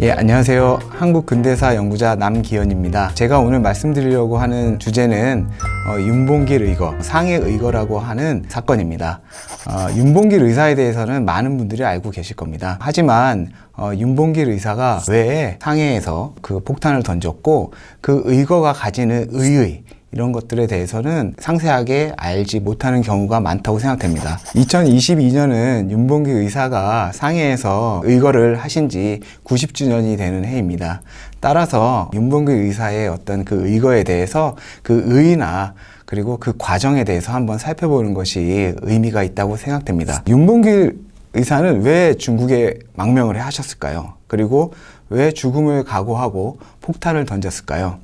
예, 안녕하세요. 한국근대사 연구자 남기현입니다. 제가 오늘 말씀드리려고 하는 주제는 윤봉길 의거, 상해 의거라고 하는 사건입니다. 윤봉길 의사에 대해서는 많은 분들이 알고 계실 겁니다. 하지만 윤봉길 의사가 왜 상해에서 그 폭탄을 던졌고 그 의거가 가지는 의의 이런 것들에 대해서는 상세하게 알지 못하는 경우가 많다고 생각됩니다. 2022년은 윤봉길 의사가 상해에서 의거를 하신 지 90주년이 되는 해입니다. 따라서 윤봉길 의사의 어떤 그 의거에 대해서 그 의의나 그리고 그 과정에 대해서 한번 살펴보는 것이 의미가 있다고 생각됩니다. 윤봉길 의사는 왜 중국에 망명을 하셨을까요? 그리고 왜 죽음을 각오하고 폭탄을 던졌을까요?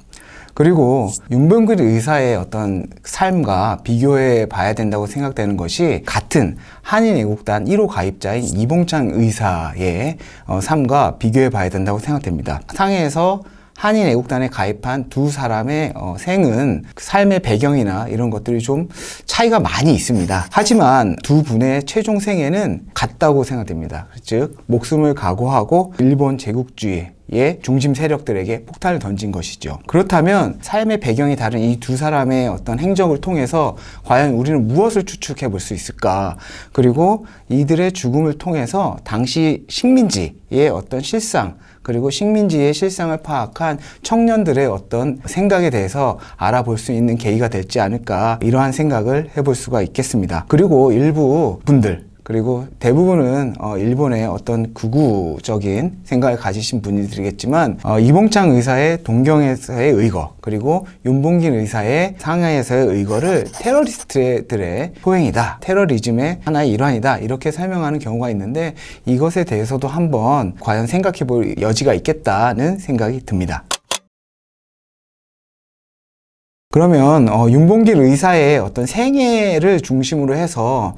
그리고 윤봉길 의사의 어떤 삶과 비교해 봐야 된다고 생각되는 것이 같은 한인애국단 1호 가입자인 이봉창 의사의 삶과 비교해 봐야 된다고 생각됩니다. 상해에서 한인애국단에 가입한 두 사람의 생은 삶의 배경이나 이런 것들이 좀 차이가 많이 있습니다. 하지만 두 분의 최종 생애는 같다고 생각됩니다. 즉 목숨을 각오하고 일본 제국주의 의 중심 세력들에게 폭탄을 던진 것이죠. 그렇다면 삶의 배경이 다른 이 두 사람의 어떤 행적을 통해서 과연 우리는 무엇을 추측해 볼 수 있을까? 그리고 이들의 죽음을 통해서 당시 식민지의 어떤 실상, 그리고 식민지의 실상을 파악한 청년들의 어떤 생각에 대해서 알아볼 수 있는 계기가 될지 않을까, 이러한 생각을 해볼 수가 있겠습니다. 그리고 일부 분들, 그리고 대부분은 일본의 어떤 극우적인 생각을 가지신 분들이겠지만 이봉창 의사의 동경에서의 의거, 그리고 윤봉길 의사의 상해에서의 의거를 테러리스트들의 소행이다, 테러리즘의 하나의 일환이다, 이렇게 설명하는 경우가 있는데, 이것에 대해서도 한번 과연 생각해 볼 여지가 있겠다는 생각이 듭니다. 그러면 윤봉길 의사의 어떤 생애를 중심으로 해서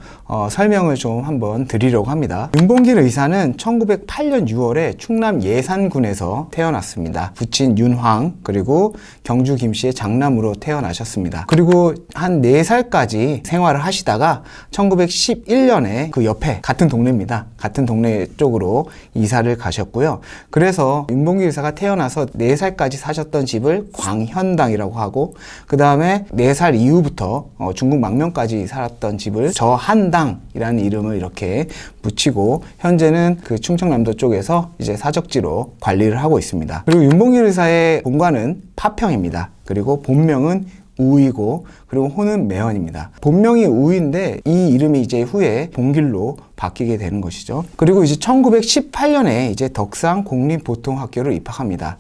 설명을 좀 한번 드리려고 합니다. 윤봉길 의사는 1908년 6월에 충남 예산군에서 태어났습니다. 부친 윤황, 그리고 경주 김씨의 장남으로 태어나셨습니다. 그리고 한 4살까지 생활을 하시다가 1911년에 그 옆에 같은 동네입니다. 같은 동네 쪽으로 이사를 가셨고요. 그래서 윤봉길 의사가 태어나서 4살까지 사셨던 집을 광현당이라고 하고, 그 다음에 4살 이후부터 중국 망명까지 살았던 집을 저한당이라는 이름을 이렇게 붙이고, 현재는 그 충청남도 쪽에서 이제 사적지로 관리를 하고 있습니다. 그리고 윤봉길 의사의 본관은 파평입니다. 그리고 본명은 우이고, 그리고 호는 매헌입니다. 본명이 우이인데 이 이름이 이제 후에 봉길로 바뀌게 되는 것이죠. 그리고 이제 1918년에 이제 덕상 공립보통학교를 입학합니다.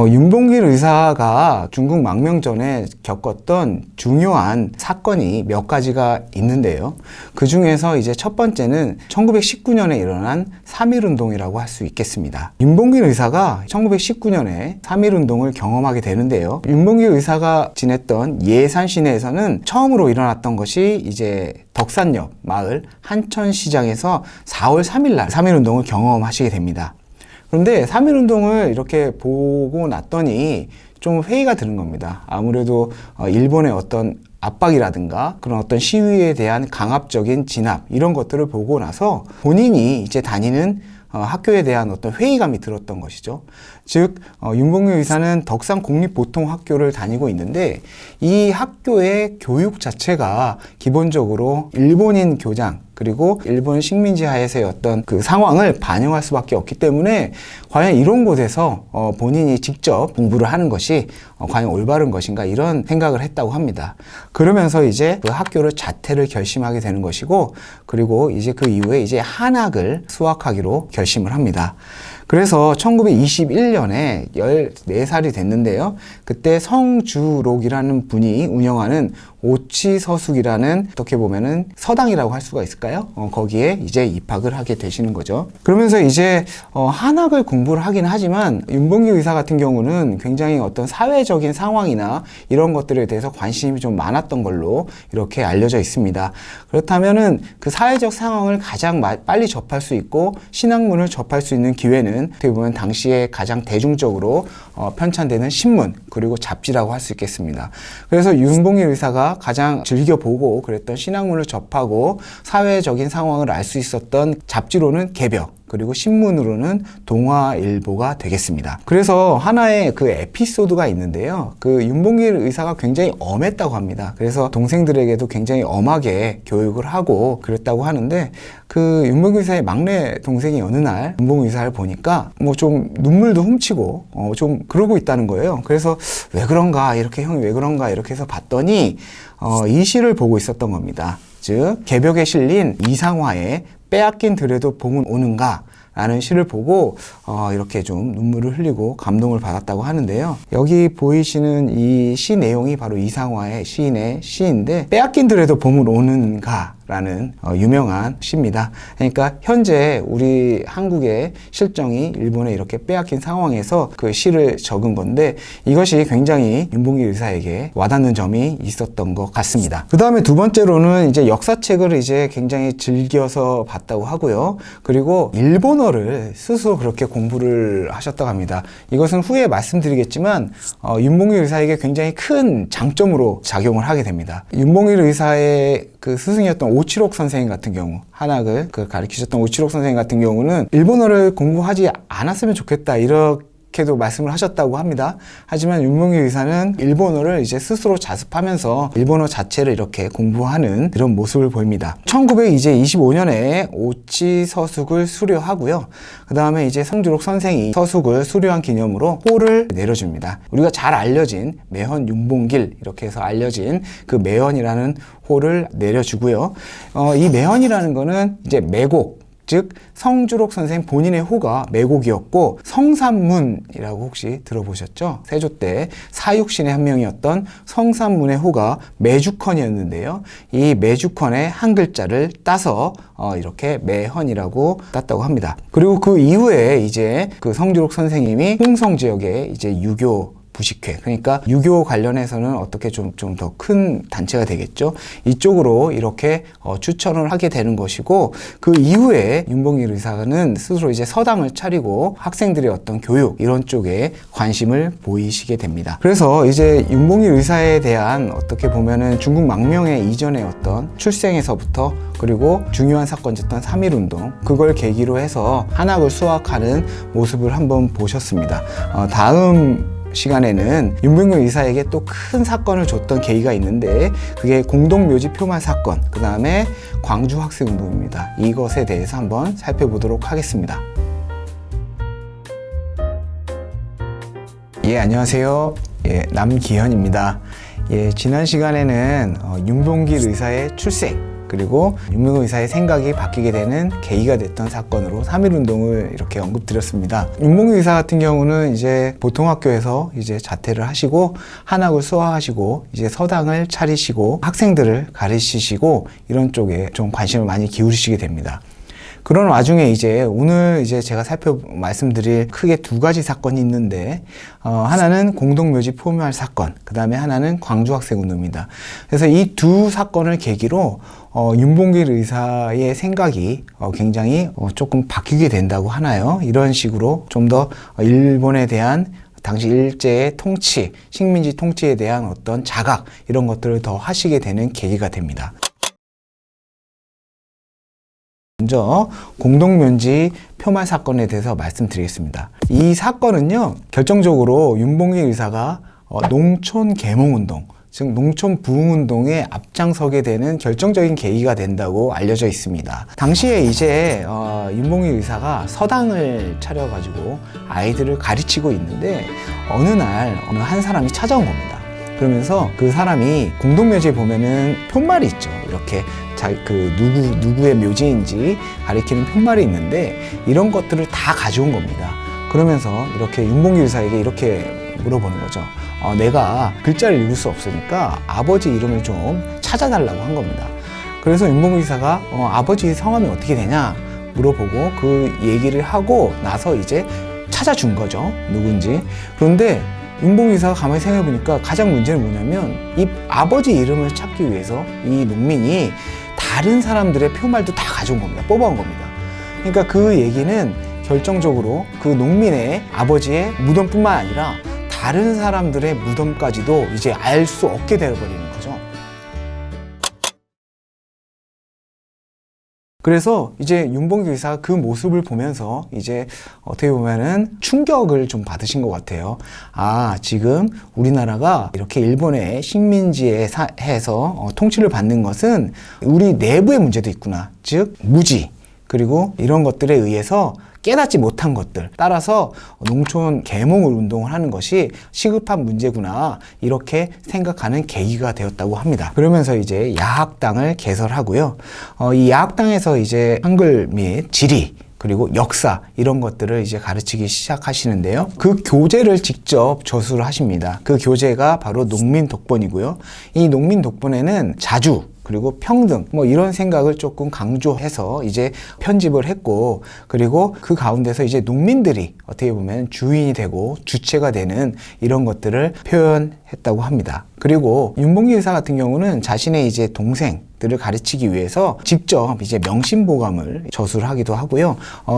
윤봉길 의사가 중국 망명 전에 겪었던 중요한 사건이 몇 가지가 있는데요. 그 중에서 이제 첫 번째는 1919년에 일어난 3.1운동이라고 할 수 있겠습니다. 윤봉길 의사가 1919년에 3.1운동을 경험하게 되는데요. 윤봉길 의사가 지냈던 예산 시내에서는 처음으로 일어났던 것이 이제 덕산역 마을 한천시장에서 4월 3일 날 3.1운동을 경험하시게 됩니다. 그런데 3.1운동을 이렇게 보고 났더니 좀 회의가 드는 겁니다. 아무래도 일본의 어떤 압박이라든가 그런 어떤 시위에 대한 강압적인 진압, 이런 것들을 보고 나서 본인이 이제 다니는 학교에 대한 어떤 회의감이 들었던 것이죠. 즉 윤봉길 의사는 덕산 공립보통학교를 다니고 있는데, 이 학교의 교육 자체가 기본적으로 일본인 교장, 그리고 일본 식민지 하에서의 어떤 그 상황을 반영할 수밖에 없기 때문에 과연 이런 곳에서 본인이 직접 공부를 하는 것이 과연 올바른 것인가, 이런 생각을 했다고 합니다. 그러면서 이제 그 학교를 자퇴를 결심하게 되는 것이고, 그리고 이제 그 이후에 이제 한학을 수학하기로 결심을 합니다. 그래서 1921년에 14살이 됐는데요. 그때 성주록이라는 분이 운영하는 오치서숙이라는, 어떻게 보면은 서당이라고 할 수가 있을까요? 거기에 이제 입학을 하게 되시는 거죠. 그러면서 이제 한학을 공부를 하긴 하지만 윤봉길 의사 같은 경우는 굉장히 어떤 사회적인 상황이나 이런 것들에 대해서 관심이 좀 많았던 걸로 이렇게 알려져 있습니다. 그렇다면은 그 사회적 상황을 가장 빨리 접할 수 있고 신학문을 접할 수 있는 기회는 어떻게 보면 당시에 가장 대중적으로 편찬되는 신문, 그리고 잡지라고 할 수 있겠습니다. 그래서 윤봉길 의사가 가장 즐겨보고 그랬던 신학문을 접하고 사회적인 상황을 알 수 있었던 잡지로는 개벽, 그리고 신문으로는 동아일보가 되겠습니다. 그래서 하나의 그 에피소드가 있는데요. 그 윤봉길 의사가 굉장히 엄했다고 합니다. 그래서 동생들에게도 굉장히 엄하게 교육을 하고 그랬다고 하는데, 그 윤봉길 의사의 막내 동생이 어느 날 윤봉길 의사를 보니까 뭐 좀 눈물도 훔치고 좀 그러고 있다는 거예요. 그래서 왜 그런가, 이렇게 형이 왜 그런가 이렇게 해서 봤더니 이 시를 보고 있었던 겁니다. 즉 개벽에 실린 이상화의 빼앗긴 들에도 봄은 오는가 라는 시를 보고 이렇게 좀 눈물을 흘리고 감동을 받았다고 하는데요. 여기 보이시는 이 시 내용이 바로 이상화의 시인의 시인데, 빼앗긴 들에도 봄은 오는가 라는 유명한 시입니다. 그러니까 현재 우리 한국의 실정이 일본에 이렇게 빼앗긴 상황에서 그 시를 적은 건데, 이것이 굉장히 윤봉길 의사에게 와닿는 점이 있었던 것 같습니다. 그 다음에 두 번째로는 이제 역사책을 이제 굉장히 즐겨서 봤다고 하고요. 그리고 일본어를 스스로 그렇게 공부를 하셨다고 합니다. 이것은 후에 말씀드리겠지만 윤봉길 의사에게 굉장히 큰 장점으로 작용을 하게 됩니다. 윤봉길 의사의 그 스승이었던 오치록 선생님 같은 경우, 한학을 가르치셨던 오치록 선생님 같은 경우는 일본어를 공부하지 않았으면 좋겠다, 이렇게도 말씀을 하셨다고 합니다. 하지만 윤봉길 의사는 일본어를 이제 스스로 자습하면서 일본어 자체를 이렇게 공부하는 그런 모습을 보입니다. 1925년에 오치 서숙을 수료하고요. 그 다음에 이제 성주록 선생이 서숙을 수료한 기념으로 호를 내려줍니다. 우리가 잘 알려진 매헌 윤봉길, 이렇게 해서 알려진 그 매헌이라는 호를 내려주고요. 이 매헌이라는 거는 이제 매곡, 즉 성주록 선생 본인의 호가 매곡이었고, 성산문이라고 혹시 들어보셨죠? 세조 때 사육신의 한 명이었던 성산문의 호가 매주컨이었는데요. 이 매주컨의 한 글자를 따서 이렇게 매헌이라고 땄다고 합니다. 그리고 그 이후에 이제 그 성주록 선생님이 홍성 지역에 이제 유교 부식회, 그러니까 유교 관련해서는 어떻게 좀 더 큰 단체가 되겠죠. 이쪽으로 이렇게 추천을 하게 되는 것이고, 그 이후에 윤봉길 의사는 스스로 이제 서당을 차리고 학생들의 어떤 교육, 이런 쪽에 관심을 보이시게 됩니다. 그래서 이제 윤봉길 의사에 대한 어떻게 보면은 중국 망명의 이전의 어떤 출생에서부터, 그리고 중요한 사건이었던 3.1운동, 그걸 계기로 해서 한학을 수학하는 모습을 한번 보셨습니다. 다음 시간에는 윤봉길 의사에게 또 큰 사건을 줬던 계기가 있는데, 그게 공동묘지 표말 사건, 그 다음에 광주 학생운동입니다. 이것에 대해서 한번 살펴보도록 하겠습니다. 안녕하세요. 남기현입니다. 지난 시간에는 윤봉길 의사의 출생, 그리고 윤봉길 의사의 생각이 바뀌게 되는 계기가 됐던 사건으로 3.1운동을 이렇게 언급드렸습니다. 윤봉길 의사 같은 경우는 이제 보통학교에서 이제 자퇴를 하시고 한학을 수화하시고 이제 서당을 차리시고 학생들을 가르치시고 이런 쪽에 좀 관심을 많이 기울이시게 됩니다. 그런 와중에 이제 오늘 이제 제가 말씀드릴 크게 두 가지 사건이 있는데, 하나는 공동묘지 포멸 사건, 그 다음에 하나는 광주 학생운동입니다. 그래서 이 두 사건을 계기로 윤봉길 의사의 생각이 굉장히 조금 바뀌게 된다고 하나요? 이런 식으로 좀 더 일본에 대한 당시 일제의 통치, 식민지 통치에 대한 어떤 자각, 이런 것들을 더 하시게 되는 계기가 됩니다. 먼저 공동묘지 표말 사건에 대해서 말씀드리겠습니다. 이 사건은요, 결정적으로 윤봉길 의사가 농촌 계몽운동, 즉 농촌 부흥운동에 앞장서게 되는 결정적인 계기가 된다고 알려져 있습니다. 당시에 이제 윤봉길 의사가 서당을 차려가지고 아이들을 가르치고 있는데, 어느 날 어느 한 사람이 찾아온 겁니다. 그러면서 그 사람이 공동묘지에 보면은 푯말이 있죠. 이렇게 누구의 묘지인지 가리키는 푯말이 있는데, 이런 것들을 다 가져온 겁니다. 그러면서 이렇게 윤봉길 의사에게 이렇게 물어보는 거죠. 내가 글자를 읽을 수 없으니까 아버지 이름을 좀 찾아달라고 한 겁니다. 그래서 윤봉길 의사가 아버지 성함이 어떻게 되냐 물어보고 그 얘기를 하고 나서 이제 찾아준 거죠. 누군지. 그런데 윤봉길 의사가 가만히 생각해보니까 가장 문제는 뭐냐면, 이 아버지 이름을 찾기 위해서 이 농민이 다른 사람들의 표말도 다 가져온 겁니다. 뽑아온 겁니다. 그러니까 그 얘기는 결정적으로 그 농민의 아버지의 무덤뿐만 아니라 다른 사람들의 무덤까지도 이제 알 수 없게 되어버리는 거죠. 그래서 이제 윤봉길 의사가 그 모습을 보면서 이제 어떻게 보면은 충격을 좀 받으신 것 같아요. 아, 지금 우리나라가 이렇게 일본의 식민지에 해서 통치를 받는 것은 우리 내부의 문제도 있구나. 즉, 무지. 그리고 이런 것들에 의해서 깨닫지 못한 것들, 따라서 농촌 계몽 운동을 하는 것이 시급한 문제구나, 이렇게 생각하는 계기가 되었다고 합니다. 그러면서 이제 야학당을 개설하고요. 이 야학당에서 이제 한글 및 지리, 그리고 역사, 이런 것들을 이제 가르치기 시작하시는데요. 그 교재를 직접 저술을 하십니다. 그 교재가 바로 농민독본이고요. 이 농민독본에는 자주, 그리고 평등, 뭐 이런 생각을 조금 강조해서 이제 편집을 했고, 그리고 그 가운데서 이제 농민들이 어떻게 보면 주인이 되고 주체가 되는 이런 것들을 표현했다고 합니다. 그리고 윤봉길 의사 같은 경우는 자신의 이제 동생들을 가르치기 위해서 직접 이제 명심보감을 저술을 하기도 하고요.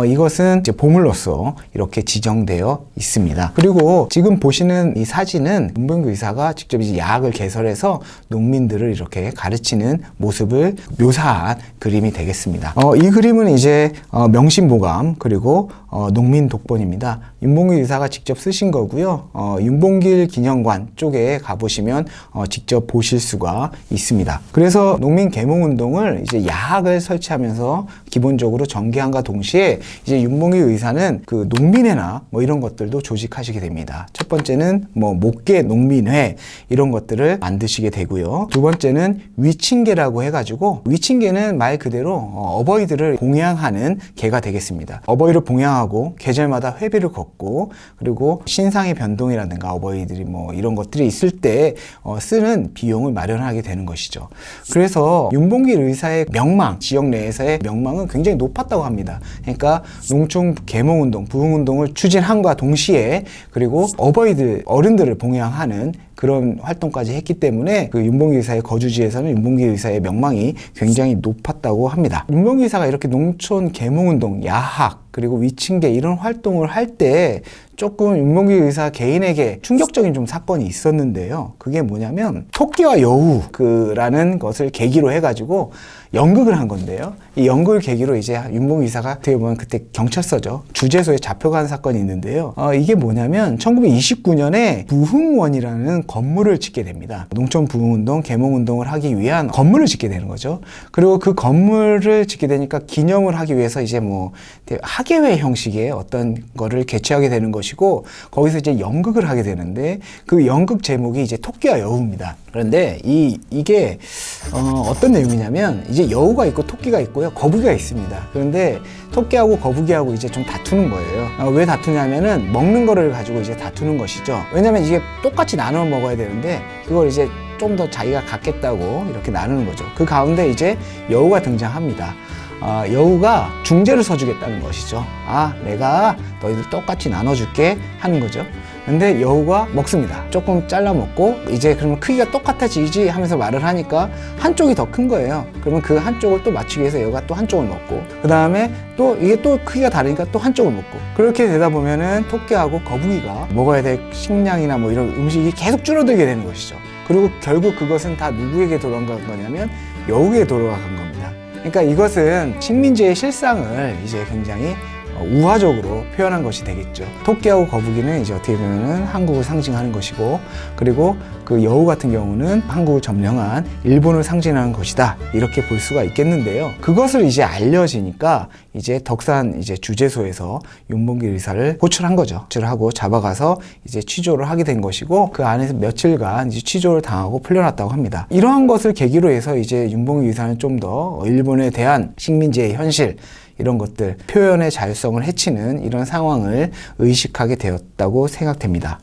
이것은 이제 보물로서 이렇게 지정되어 있습니다. 그리고 지금 보시는 이 사진은 윤봉길 의사가 직접 이제 야학을 개설해서 농민들을 이렇게 가르치는 모습을 묘사한 그림이 되겠습니다. 이 그림은 이제 명심보감, 그리고 농민독본입니다. 윤봉길 의사가 직접 쓰신 거고요. 윤봉길 기념관 쪽에 가보시면 직접 보실 수가 있습니다. 그래서 농민계몽운동을 이제 야학을 설치하면서 기본적으로 전개함과 동시에 이제 윤봉길 의사는 그 농민회나 뭐 이런 것들도 조직하시게 됩니다. 첫 번째는 뭐 목계 농민회, 이런 것들을 만드시게 되고요. 두 번째는 위친계라고 해가지고, 위친계는 말 그대로 어버이들을 봉양하는 계가 되겠습니다. 어버이를 봉양하고 계절마다 회비를 걷고, 그리고 신상의 변동이라든가 어버이들이 뭐 이런 것들이 있을 때 쓰는 비용을 마련하게 되는 것이죠. 그래서 윤봉길 의사의 명망, 지역 내에서의 명망은 굉장히 높았다고 합니다. 그러니까 농촌 계몽운동, 부흥운동을 추진함과 동시에, 그리고 어버이들, 어른들을 봉양하는 그런 활동까지 했기 때문에 그 윤봉길 의사의 거주지에서는 윤봉길 의사의 명망이 굉장히 높았다고 합니다. 윤봉길 의사가 이렇게 농촌 계몽운동, 야학, 그리고 위친계 이런 활동을 할 때 조금 윤봉길 의사 개인에게 충격적인 좀 사건이 있었는데요. 그게 뭐냐면 토끼와 여우라는 것을 계기로 해가지고 연극을 한 건데요. 이 연극을 계기로 이제 윤봉길 의사가 어떻게 보면 그때 경찰서죠. 주재소에 잡혀간 사건이 있는데요. 이게 뭐냐면 1929년에 부흥원이라는 건물을 짓게 됩니다. 농촌 부흥운동, 계몽운동을 하기 위한 건물을 짓게 되는 거죠. 그리고 그 건물을 짓게 되니까 기념을 하기 위해서 이제 뭐 학예회 형식의 어떤 거를 개최하게 되는 것이고, 거기서 이제 연극을 하게 되는데 그 연극 제목이 이제 토끼와 여우입니다. 그런데 이게 어떤 내용이냐면 이제 여우가 있고 토끼가 있고요, 거북이가 있습니다. 그런데 토끼하고 거북이하고 이제 좀 다투는 거예요. 왜 다투냐면은 먹는 거를 가지고 이제 다투는 것이죠. 왜냐면 이게 똑같이 나눠 먹어야 되는데 그걸 이제 좀 더 자기가 갖겠다고 이렇게 나누는 거죠. 그 가운데 이제 여우가 등장합니다. 여우가 중재를 서주겠다는 것이죠. 내가 너희들 똑같이 나눠줄게 하는 거죠. 근데 여우가 먹습니다. 조금 잘라 먹고, 이제 그러면 크기가 똑같아지지 하면서 말을 하니까 한쪽이 더 큰 거예요. 그러면 그 한쪽을 또 맞추기 위해서 여우가 또 한쪽을 먹고, 그 다음에 또 이게 또 크기가 다르니까 또 한쪽을 먹고, 그렇게 되다 보면은 토끼하고 거북이가 먹어야 될 식량이나 뭐 이런 음식이 계속 줄어들게 되는 것이죠. 그리고 결국 그것은 다 누구에게 돌아간 거냐면 여우에게 돌아간 겁니다. 그러니까 이것은 식민지의 실상을 이제 굉장히 우화적으로 표현한 것이 되겠죠. 토끼하고 거북이는 이제 어떻게 보면은 한국을 상징하는 것이고, 그리고 그 여우 같은 경우는 한국을 점령한 일본을 상징하는 것이다, 이렇게 볼 수가 있겠는데요. 그것을 이제 알려지니까 이제 덕산 이제 주재소에서 윤봉길 의사를 호출한 거죠. 호출하고 잡아가서 이제 취조를 하게 된 것이고, 그 안에서 며칠간 이제 취조를 당하고 풀려났다고 합니다. 이러한 것을 계기로 해서 이제 윤봉길 의사는 좀 더 일본에 대한 식민지의 현실, 이런 것들, 표현의 자율성을 해치는 이런 상황을 의식하게 되었다고 생각됩니다.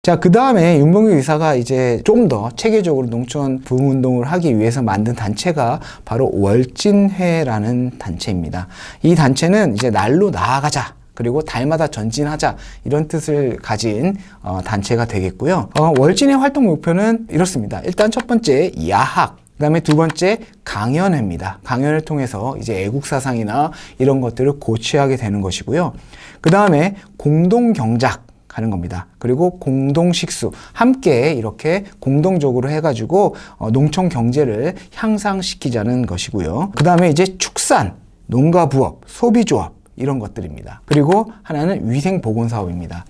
자, 그 다음에 윤봉길 의사가 이제 좀 더 체계적으로 농촌 부흥운동을 하기 위해서 만든 단체가 바로 월진회라는 단체입니다. 이 단체는 이제 날로 나아가자, 그리고 달마다 전진하자, 이런 뜻을 가진 단체가 되겠고요. 월진회 활동 목표는 이렇습니다. 일단 첫 번째, 야학. 그 다음에 두 번째, 강연회입니다. 강연을 통해서 이제 애국사상이나 이런 것들을 고취하게 되는 것이고요. 그 다음에 공동경작. 가는 겁니다. 그리고 공동식수, 함께 이렇게 공동적으로 해가지고 농촌 경제를 향상시키자는 것이고요. 그 다음에 이제 축산, 농가 부업, 소비조합 이런 것들입니다. 그리고 하나는 위생보건사업입니다.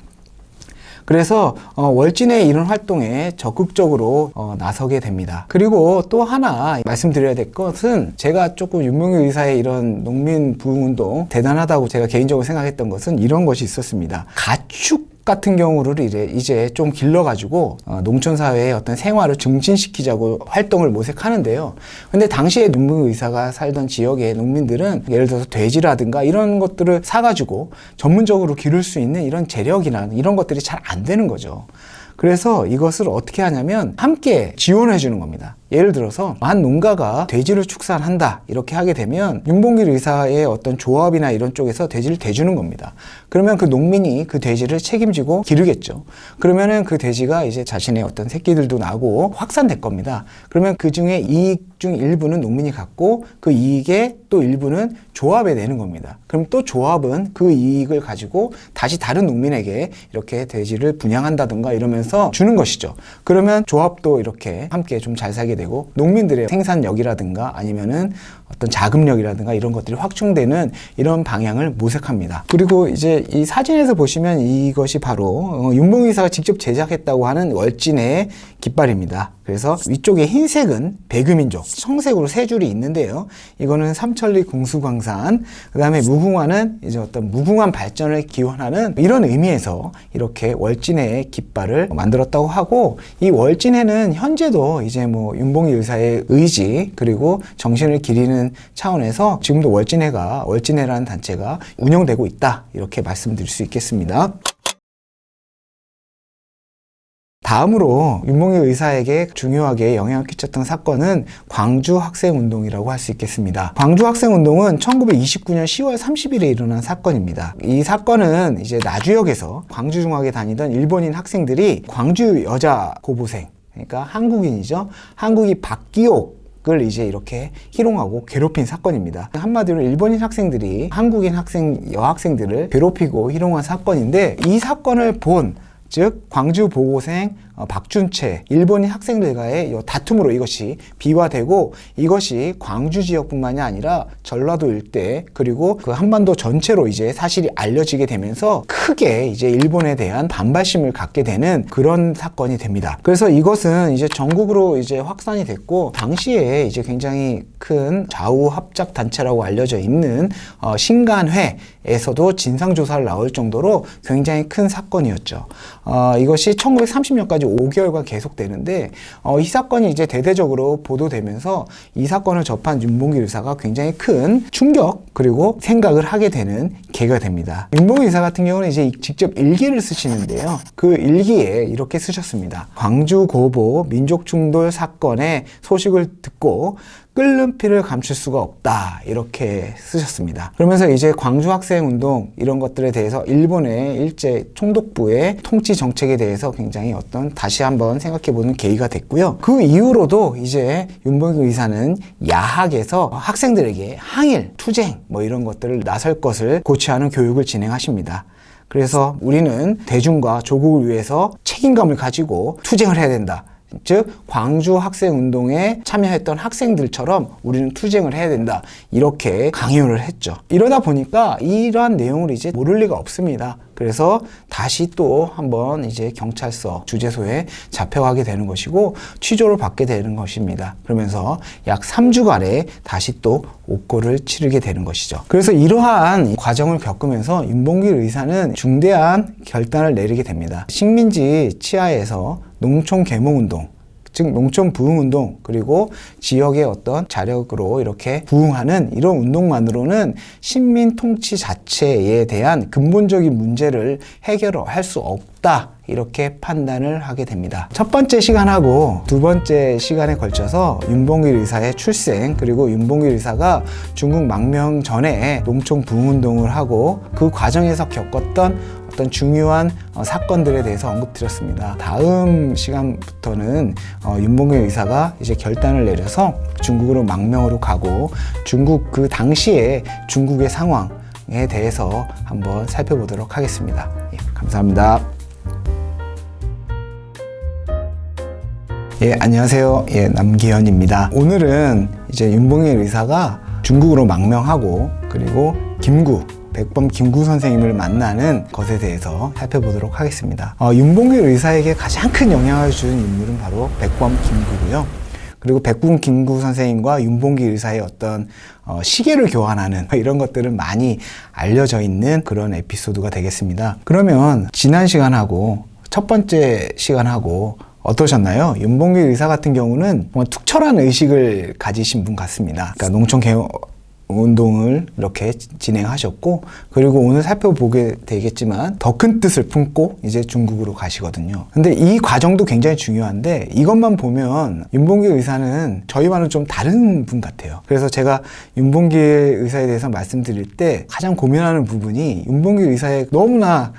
그래서 월진의 이런 활동에 적극적으로 나서게 됩니다. 그리고 또 하나 말씀드려야 될 것은, 제가 조금 윤봉길 의사의 이런 농민 부흥운동 대단하다고 제가 개인적으로 생각했던 것은 이런 것이 있었습니다. 가축 같은 경우를 이제 좀 길러가지고 농촌 사회의 어떤 생활을 증진시키자고 활동을 모색하는데요. 근데 당시에 윤봉길 의사가 살던 지역의 농민들은 예를 들어서 돼지라든가 이런 것들을 사가지고 전문적으로 기를 수 있는 이런 재력이나 이런 것들이 잘 안 되는 거죠. 그래서 이것을 어떻게 하냐면 함께 지원해 주는 겁니다. 예를 들어서 한 농가가 돼지를 축산한다 이렇게 하게 되면 윤봉길 의사의 어떤 조합이나 이런 쪽에서 돼지를 대주는 겁니다. 그러면 그 농민이 그 돼지를 책임지고 기르겠죠. 그러면은 그 돼지가 이제 자신의 어떤 새끼들도 나고 확산될 겁니다. 그러면 그 중에 이익 중 일부는 농민이 갖고 그 이익의 또 일부는 조합에 내는 겁니다. 그럼 또 조합은 그 이익을 가지고 다시 다른 농민에게 이렇게 돼지를 분양한다든가 이러면서 주는 것이죠. 그러면 조합도 이렇게 함께 좀 잘 살게 되고 농민들의 생산력이라든가 아니면은 어떤 자금력이라든가 이런 것들이 확충되는 이런 방향을 모색합니다. 그리고 이제 이 사진에서 보시면 이것이 바로 윤봉길 의사가 직접 제작했다고 하는 월진의 깃발입니다. 그래서 위쪽에 흰색은 백유민족, 청색으로 세 줄이 있는데요. 이거는 삼천리 공수광산, 그 다음에 무궁화는 이제 어떤 무궁한 발전을 기원하는 이런 의미에서 이렇게 월진의 깃발을 만들었다고 하고, 이 월진회는 현재도 이제 뭐 윤봉길 의사의 의지 그리고 정신을 기리는 차원에서 지금도 월진회라는 단체가 운영되고 있다, 이렇게 말씀드릴 수 있겠습니다. 다음으로 윤봉길 의사에게 중요하게 영향을 끼쳤던 사건은 광주 학생운동이라고 할 수 있겠습니다. 광주 학생운동은 1929년 10월 30일에 일어난 사건입니다. 이 사건은 이제 나주역에서 광주중학에 다니던 일본인 학생들이 광주 여자 고보생, 그러니까 한국인이죠. 한국이 박기옥을 이제 이렇게 희롱하고 괴롭힌 사건입니다. 한마디로 일본인 학생들이 한국인 여학생들을 괴롭히고 희롱한 사건인데, 이 사건을 즉 광주 보고생 박준채 일본인 학생들과의 다툼으로 이것이 비화되고, 이것이 광주 지역뿐만이 아니라 전라도 일대 그리고 그 한반도 전체로 이제 사실이 알려지게 되면서 크게 이제 일본에 대한 반발심을 갖게 되는 그런 사건이 됩니다. 그래서 이것은 이제 전국으로 이제 확산이 됐고, 당시에 이제 굉장히 큰 좌우 합작 단체라고 알려져 있는 신간회에서도 진상조사를 나올 정도로 굉장히 큰 사건이었죠. 이것이 1930년까지 5개월간 계속되는데, 이 사건이 이제 대대적으로 보도되면서 이 사건을 접한 윤봉길 의사가 굉장히 큰 충격 그리고 생각을 하게 되는 계기가 됩니다. 윤봉길 의사 같은 경우는 이제 직접 일기를 쓰시는데요. 그 일기에 이렇게 쓰셨습니다. 광주 고보 민족 충돌 사건의 소식을 듣고 끓는 피를 감출 수가 없다, 이렇게 쓰셨습니다. 그러면서 이제 광주 학생 운동 이런 것들에 대해서 일본의 일제 총독부의 통치 정책에 대해서 굉장히 다시 한번 생각해보는 계기가 됐고요. 그 이후로도 이제 윤봉길 의사는 야학에서 학생들에게 항일, 투쟁 뭐 이런 것들을 나설 것을 고취하는 교육을 진행하십니다. 그래서 우리는 대중과 조국을 위해서 책임감을 가지고 투쟁을 해야 된다. 즉 광주 학생운동에 참여했던 학생들처럼 우리는 투쟁을 해야 된다, 이렇게 강요를 했죠. 이러다 보니까 이러한 내용을 이제 모를 리가 없습니다. 그래서 다시 또 한번 이제 경찰서 주재소에 잡혀가게 되는 것이고 취조를 받게 되는 것입니다. 그러면서 약 3주간에 다시 또 옥고를 치르게 되는 것이죠. 그래서 이러한 과정을 겪으면서 윤봉길 의사는 중대한 결단을 내리게 됩니다. 식민지 치하에서 농촌 계몽운동, 즉 농촌 부흥운동, 그리고 지역의 어떤 자력으로 이렇게 부흥하는 이런 운동만으로는 식민 통치 자체에 대한 근본적인 문제를 해결할 수 없다, 이렇게 판단을 하게 됩니다. 첫 번째 시간하고 두 번째 시간에 걸쳐서 윤봉길 의사의 출생, 그리고 윤봉길 의사가 중국 망명 전에 농촌 부흥운동을 하고 그 과정에서 겪었던 어떤 중요한 사건들에 대해서 언급드렸습니다. 다음 시간부터는 윤봉길 의사가 이제 결단을 내려서 중국으로 망명으로 가고 중국 그 당시에 중국의 상황에 대해서 한번 살펴보도록 하겠습니다. 예, 감사합니다. 예, 안녕하세요. 예, 남기현입니다. 오늘은 이제 윤봉길 의사가 중국으로 망명하고 그리고 백범 김구 선생님을 만나는 것에 대해서 살펴보도록 하겠습니다. 윤봉길 의사에게 가장 큰 영향을 준 인물은 바로 백범 김구고요. 그리고 백범 김구 선생님과 윤봉길 의사의 어떤 시계를 교환하는 이런 것들은 많이 알려져 있는 그런 에피소드가 되겠습니다. 그러면 지난 시간하고 첫 번째 시간하고 어떠셨나요? 윤봉길 의사 같은 경우는 정말 투철한 의식을 가지신 분 같습니다. 그러니까 농촌 개혁 운동을 이렇게 진행하셨고, 그리고 오늘 살펴보게 되겠지만 더 큰 뜻을 품고 이제 중국으로 가시거든요. 근데 이 과정도 굉장히 중요한데 이것만 보면 윤봉길 의사는 저희와는 좀 다른 분 같아요. 그래서 제가 윤봉길 의사에 대해서 말씀드릴 때 가장 고민하는 부분이 윤봉길 의사의 너무나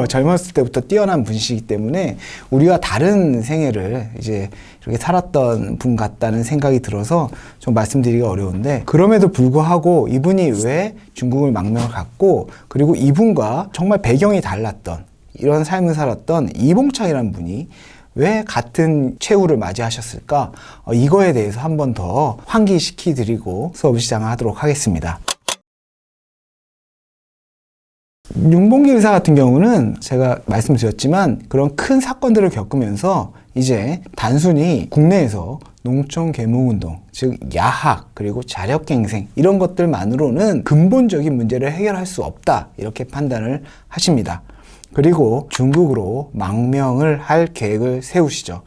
젊었을 때부터 뛰어난 분이시기 때문에 우리와 다른 생애를 이제 이렇게 살았던 분 같다는 생각이 들어서 좀 말씀드리기가 어려운데, 그럼에도 불구하고 이분이 왜 중국을 망명을 갔고, 그리고 이분과 정말 배경이 달랐던 이런 삶을 살았던 이봉창이라는 분이 왜 같은 최후를 맞이하셨을까, 이거에 대해서 한 번 더 환기시켜 드리고 수업 시작하도록 하겠습니다. 윤봉길 의사 같은 경우는 제가 말씀드렸지만 그런 큰 사건들을 겪으면서 이제 단순히 국내에서 농촌 계몽운동, 즉 야학 그리고 자력갱생 이런 것들만으로는 근본적인 문제를 해결할 수 없다, 이렇게 판단을 하십니다. 그리고 중국으로 망명을 할 계획을 세우시죠.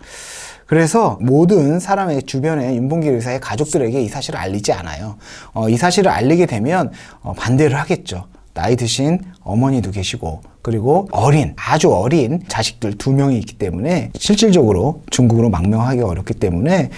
그래서 모든 사람의 주변에 윤봉길 의사의 가족들에게 이 사실을 알리지 않아요. 이 사실을 알리게 되면 반대를 하겠죠. 나이 드신 어머니도 계시고, 그리고 아주 어린 자식들 2명이 있기 때문에 실질적으로 중국으로 망명하기가 어렵기 때문에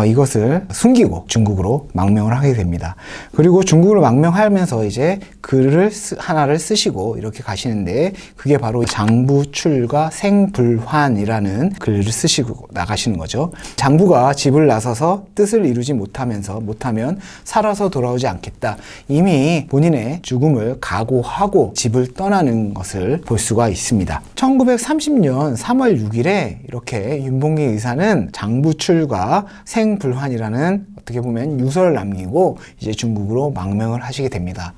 이것을 숨기고 중국으로 망명을 하게 됩니다. 그리고 중국으로 망명하면서 이제 글을 하나를 쓰시고 이렇게 가시는데, 그게 바로 장부출가 생불환이라는 글을 쓰시고 나가시는 거죠. 장부가 집을 나서서 뜻을 이루지 못하면 살아서 돌아오지 않겠다, 이미 본인의 죽음을 각오하고 집을 떠나는 것을 볼 수가 있습니다. 1930년 3월 6일에 이렇게 윤봉길 의사는 장부출가 생불환이라는 어떻게 보면 유서를 남기고 이제 중국으로 망명을 하시게 됩니다.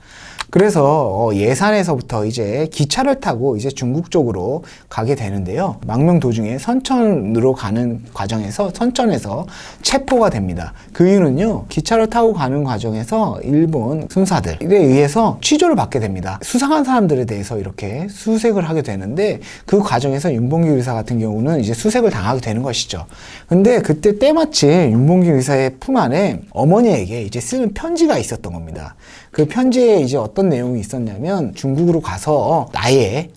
그래서 예산에서부터 이제 기차를 타고 이제 중국 쪽으로 가게 되는데요. 망명 도중에 선천으로 가는 과정에서 선천에서 체포가 됩니다. 그 이유는요, 기차를 타고 가는 과정에서 일본 순사들에 의해서 취조를 받게 됩니다. 수상한 사람들에 대해서 이렇게 수색을 하게 되는데, 그 과정에서 윤봉길 의사 같은 경우는 이제 수색을 당하게 되는 것이죠. 근데 그때 때마침 윤봉길 의사의 품 안에 어머니에게 이제 쓰는 편지가 있었던 겁니다. 그 편지에 이제 어떤 내용이 있었냐면, 중국으로 가서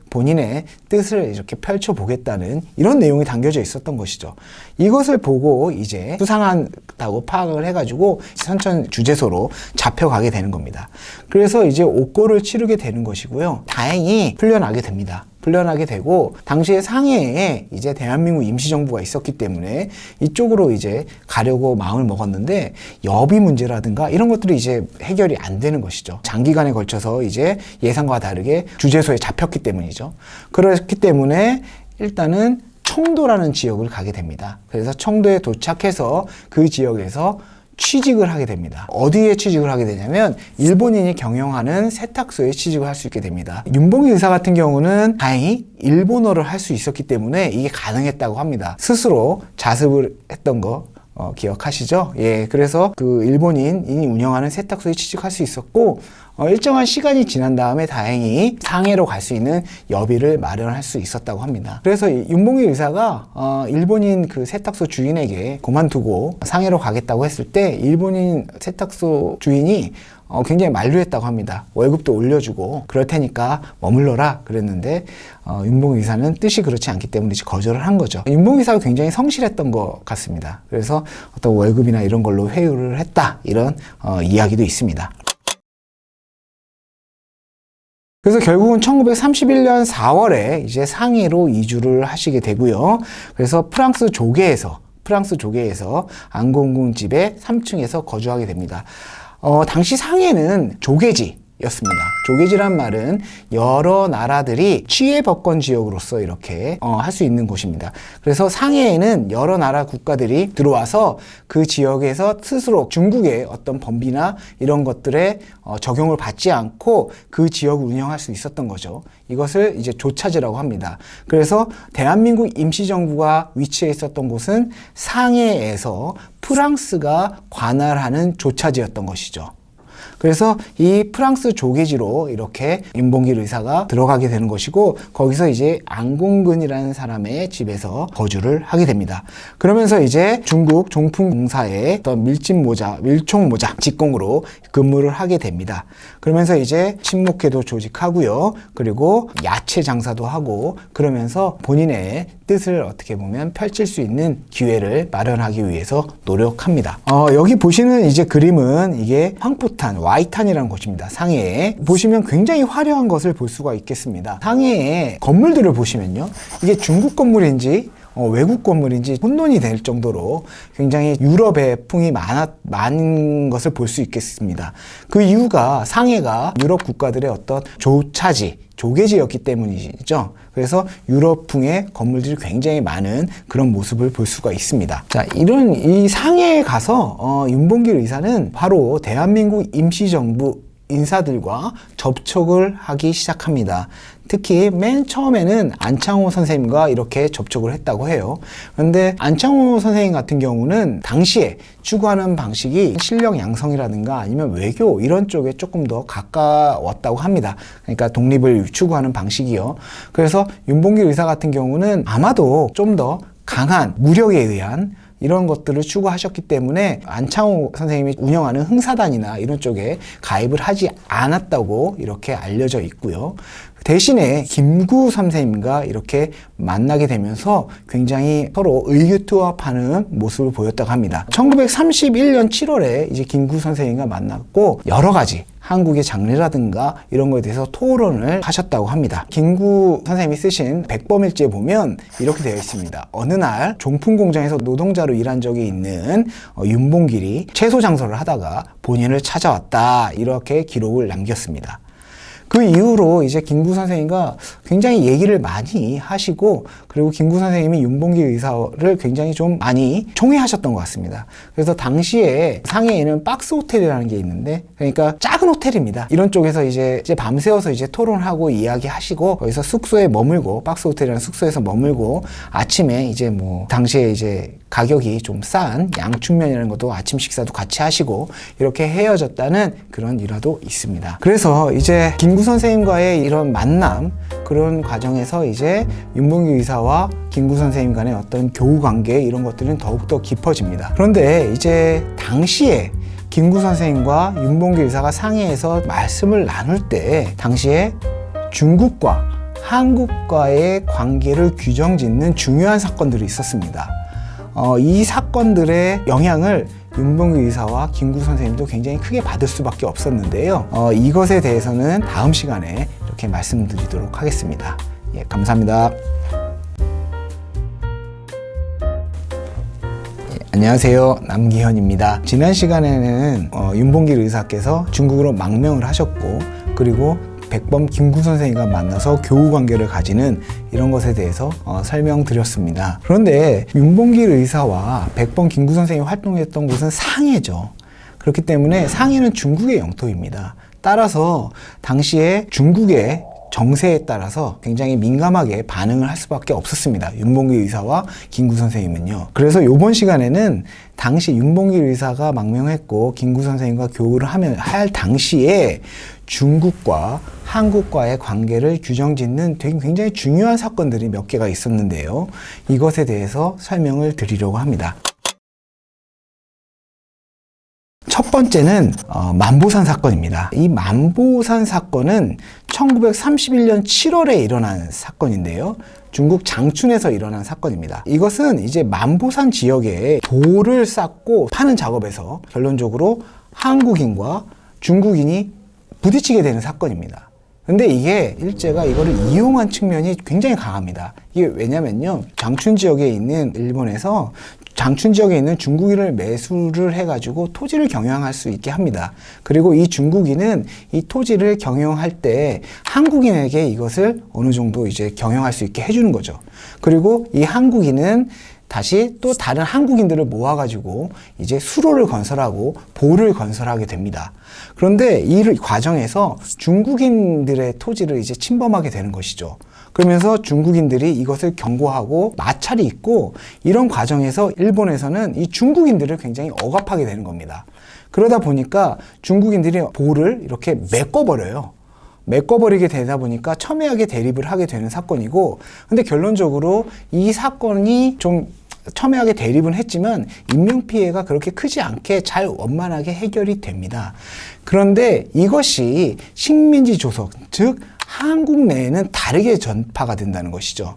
본인의 뜻을 이렇게 펼쳐보겠다는 이런 내용이 담겨져 있었던 것이죠. 이것을 보고 이제 수상하다고 파악을 해가지고 선천 주재소로 잡혀가게 되는 겁니다. 그래서 이제 옥고를 치르게 되는 것이고요. 다행히 풀려나게 됩니다. 풀려나게 되고, 당시에 상해에 이제 대한민국 임시정부가 있었기 때문에 이쪽으로 이제 가려고 마음을 먹었는데, 여비 문제라든가 이런 것들이 이제 해결이 안 되는 것이죠. 장기간에 걸쳐서 이제 예상과 다르게 주재소에 잡혔기 때문이죠. 그렇기 때문에 일단은 청도라는 지역을 가게 됩니다. 그래서 청도에 도착해서 그 지역에서 취직을 하게 됩니다. 어디에 취직을 하게 되냐면 일본인이 경영하는 세탁소에 취직을 할 수 있게 됩니다. 윤봉길 의사 같은 경우는 다행히 일본어를 할 수 있었기 때문에 이게 가능했다고 합니다. 스스로 자습을 했던 거 기억하시죠? 예, 그래서 그 일본인이 운영하는 세탁소에 취직할 수 있었고, 일정한 시간이 지난 다음에 다행히 상해로 갈 수 있는 여비를 마련할 수 있었다고 합니다. 그래서 윤봉길 의사가 일본인 그 세탁소 주인에게 그만두고 상해로 가겠다고 했을 때, 일본인 세탁소 주인이 굉장히 만류했다고 합니다. 월급도 올려주고 그럴 테니까 머물러라 그랬는데, 윤봉길 의사는 뜻이 그렇지 않기 때문에 거절을 한 거죠. 윤봉길 의사가 굉장히 성실했던 것 같습니다. 그래서 어떤 월급이나 이런 걸로 회유를 했다, 이런 이야기도 있습니다. 그래서 결국은 1931년 4월에 이제 상해로 이주를 하시게 되고요. 그래서 프랑스 조계에서 안공궁 집의 3층에서 거주하게 됩니다. 당시 상해는 조계지, 조계지란 말은 여러 나라들이 치외법권 지역으로서 이렇게 할 수 있는 곳입니다. 그래서 상해에는 여러 나라 국가들이 들어와서 그 지역에서 스스로 중국의 어떤 법이나 이런 것들에 적용을 받지 않고 그 지역을 운영할 수 있었던 거죠. 이것을 이제 조차지라고 합니다. 그래서 대한민국 임시정부가 위치해 있었던 곳은 상해에서 프랑스가 관할하는 조차지였던 것이죠. 그래서 이 프랑스 조계지로 이렇게 윤봉길 의사가 들어가게 되는 것이고, 거기서 이제 안공근이라는 사람의 집에서 거주를 하게 됩니다. 그러면서 이제 중국 종풍공사의 어떤 밀총모자 직공으로 근무를 하게 됩니다. 그러면서 이제 친목회도 조직하고요. 그리고 야채 장사도 하고, 그러면서 본인의 뜻을 어떻게 보면 펼칠 수 있는 기회를 마련하기 위해서 노력합니다. 여기 보시는 이제 그림은 이게 황포탄, 와이탄이라는 곳입니다. 상해에 보시면 굉장히 화려한 것을 볼 수가 있겠습니다. 상해의 건물들을 보시면요, 이게 중국 건물인지 외국 건물인지 혼돈이 될 정도로 굉장히 유럽의 풍이 많은 것을 볼 수 있겠습니다. 그 이유가 상해가 유럽 국가들의 어떤 조계지였기 때문이죠. 그래서 유럽풍의 건물들이 굉장히 많은 그런 모습을 볼 수가 있습니다. 자, 이 상해에 가서 윤봉길 의사는 바로 대한민국 임시정부 인사들과 접촉을 하기 시작합니다. 특히 맨 처음에는 안창호 선생님과 이렇게 접촉을 했다고 해요. 그런데 안창호 선생님 같은 경우는 당시에 추구하는 방식이 실력 양성이라든가 아니면 외교 이런 쪽에 조금 더 가까웠다고 합니다. 그러니까 독립을 추구하는 방식이요. 그래서 윤봉길 의사 같은 경우는 아마도 좀 더 강한 무력에 의한 이런 것들을 추구하셨기 때문에 안창호 선생님이 운영하는 흥사단이나 이런 쪽에 가입을 하지 않았다고 이렇게 알려져 있고요. 대신에 김구 선생님과 이렇게 만나게 되면서 굉장히 서로 의기투합하는 모습을 보였다고 합니다. 1931년 7월에 이제 김구 선생님과 만났고 여러 가지 한국의 장래라든가 이런 거에 대해서 토론을 하셨다고 합니다. 김구 선생님이 쓰신 백범일지에 보면 이렇게 되어 있습니다. 어느 날 종풍 공장에서 노동자로 일한 적이 있는 윤봉길이 채소 장사를 하다가 본인을 찾아왔다, 이렇게 기록을 남겼습니다. 그 이후로 이제 김구 선생님과 굉장히 얘기를 많이 하시고, 그리고 김구 선생님이 윤봉길 의사를 굉장히 좀 많이 총애하셨던 것 같습니다. 그래서 당시에 상해에는 박스 호텔이라는 게 있는데, 그러니까 작은 호텔입니다. 이런 쪽에서 이제 밤새워서 이제 토론하고 이야기하시고, 거기서 숙소에 머물고, 박스 호텔이라는 숙소에서 머물고, 아침에 이제 뭐 당시에 이제 가격이 좀 싼 양춘면이라는 것도 아침 식사도 같이 하시고 이렇게 헤어졌다는 그런 일화도 있습니다. 그래서 이제 김구 선생님과의 이런 만남, 그런 과정에서 이제 윤봉길 의사와 김구 선생님 간의 어떤 교우 관계 이런 것들은 더욱더 깊어집니다. 그런데 이제 당시에 김구 선생님과 윤봉길 의사가 상해에서 말씀을 나눌 때 당시에 중국과 한국과의 관계를 규정짓는 중요한 사건들이 있었습니다. 이 사건들의 영향을 윤봉길 의사와 김구 선생님도 굉장히 크게 받을 수밖에 없었는데요. 이것에 대해서는 다음 시간에 이렇게 말씀드리도록 하겠습니다. 예, 감사합니다. 안녕하세요, 남기현입니다. 지난 시간에는 윤봉길 의사께서 중국으로 망명을 하셨고, 그리고 백범 김구 선생님과 만나서 교우 관계를 가지는 이런 것에 대해서 설명드렸습니다. 그런데 윤봉길 의사와 백범 김구 선생님이 활동했던 곳은 상해죠. 그렇기 때문에 상해는 중국의 영토입니다. 따라서 당시에 중국의 정세에 따라서 굉장히 민감하게 반응을 할 수밖에 없었습니다. 윤봉길 의사와 김구 선생님은요. 그래서 이번 시간에는 당시 윤봉길 의사가 망명했고 김구 선생님과 교우를 할 당시에 중국과 한국과의 관계를 규정짓는 되게 굉장히 중요한 사건들이 몇 개가 있었는데요. 이것에 대해서 설명을 드리려고 합니다. 첫 번째는 만보산 사건입니다. 이 만보산 사건은 1931년 7월에 일어난 사건인데요. 중국 장춘에서 일어난 사건입니다. 이것은 이제 만보산 지역에 돌을 쌓고 파는 작업에서 결론적으로 한국인과 중국인이 부딪히게 되는 사건입니다. 근데 이게 일제가 이거를 이용한 측면이 굉장히 강합니다. 이게 왜냐면요, 장춘 지역에 있는 일본에서 장춘 지역에 있는 중국인을 매수를 해가지고 토지를 경영할 수 있게 합니다. 그리고 이 중국인은 이 토지를 경영할 때 한국인에게 이것을 어느 정도 이제 경영할 수 있게 해주는 거죠. 그리고 이 한국인은 다시 또 다른 한국인들을 모아가지고 이제 수로를 건설하고 보를 건설하게 됩니다. 그런데 이 과정에서 중국인들의 토지를 이제 침범하게 되는 것이죠. 그러면서 중국인들이 이것을 경고하고 마찰이 있고, 이런 과정에서 일본에서는 이 중국인들을 굉장히 억압하게 되는 겁니다. 그러다 보니까 중국인들이 보를 이렇게 메꿔버려요. 메꿔버리게 되다 보니까 첨예하게 대립을 하게 되는 사건이고, 근데 결론적으로 이 사건이 좀 첨예하게 대립은 했지만 인명피해가 그렇게 크지 않게 잘 원만하게 해결이 됩니다. 그런데 이것이 식민지 조석, 즉 한국 내에는 다르게 전파가 된다는 것이죠.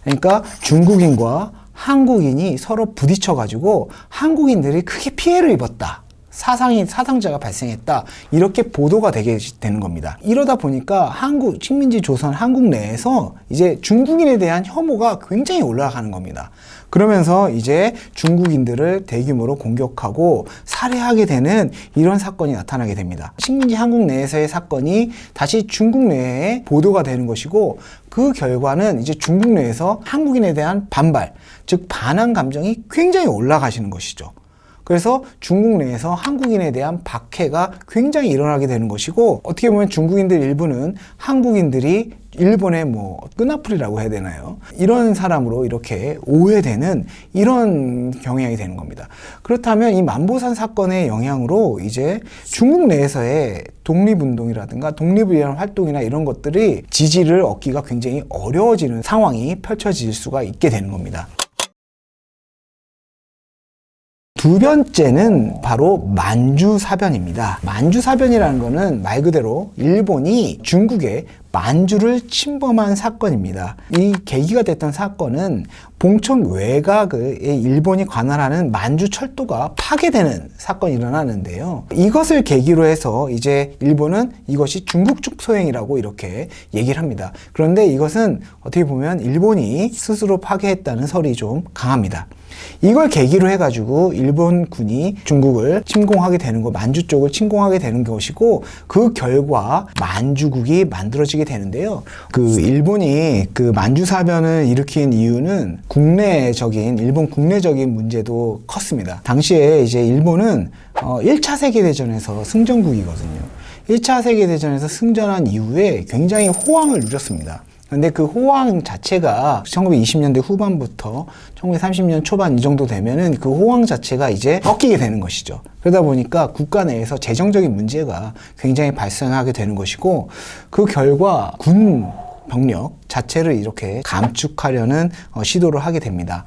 그러니까 중국인과 한국인이 서로 부딪혀가지고 한국인들이 크게 피해를 입었다, 사상자가 발생했다, 이렇게 보도가 되게 되는 겁니다. 이러다 보니까 식민지 조선 한국 내에서 이제 중국인에 대한 혐오가 굉장히 올라가는 겁니다. 그러면서 이제 중국인들을 대규모로 공격하고 살해하게 되는 이런 사건이 나타나게 됩니다. 식민지 한국 내에서의 사건이 다시 중국 내에 보도가 되는 것이고, 그 결과는 이제 중국 내에서 한국인에 대한 반발, 즉 반한 감정이 굉장히 올라가시는 것이죠. 그래서 중국 내에서 한국인에 대한 박해가 굉장히 일어나게 되는 것이고, 어떻게 보면 중국인들 일부는 한국인들이 일본의 끈앞풀이라고 해야 되나요? 이런 사람으로 이렇게 오해되는 이런 경향이 되는 겁니다. 그렇다면 이 만보산 사건의 영향으로 이제 중국 내에서의 독립운동이라든가 독립을 위한 활동이나 이런 것들이 지지를 얻기가 굉장히 어려워지는 상황이 펼쳐질 수가 있게 되는 겁니다. 두 번째는 바로 만주사변입니다. 만주사변이라는 것은 말 그대로 일본이 중국의 만주를 침범한 사건입니다. 이 계기가 됐던 사건은 봉천 외곽의 일본이 관할하는 만주 철도가 파괴되는 사건이 일어나는데요. 이것을 계기로 해서 이제 일본은 이것이 중국 쪽 소행이라고 이렇게 얘기를 합니다. 그런데 이것은 어떻게 보면 일본이 스스로 파괴했다는 설이 좀 강합니다. 이걸 계기로 해가지고 일본군이 중국을 침공하게 되는 거, 만주 쪽을 침공하게 되는 것이고, 그 결과 만주국이 만들어지게 되는데요. 일본이 만주사변을 일으킨 이유는 일본 국내적인 문제도 컸습니다. 당시에 이제 일본은 1차 세계대전에서 승전국이거든요. 1차 세계대전에서 승전한 이후에 굉장히 호황을 누렸습니다. 근데 그 호황 자체가 1920년대 후반부터 1930년 초반 이 정도 되면은 그 호황 자체가 이제 꺾이게 되는 것이죠. 그러다 보니까 국가 내에서 재정적인 문제가 굉장히 발생하게 되는 것이고, 그 결과 군 병력 자체를 이렇게 감축하려는 시도를 하게 됩니다.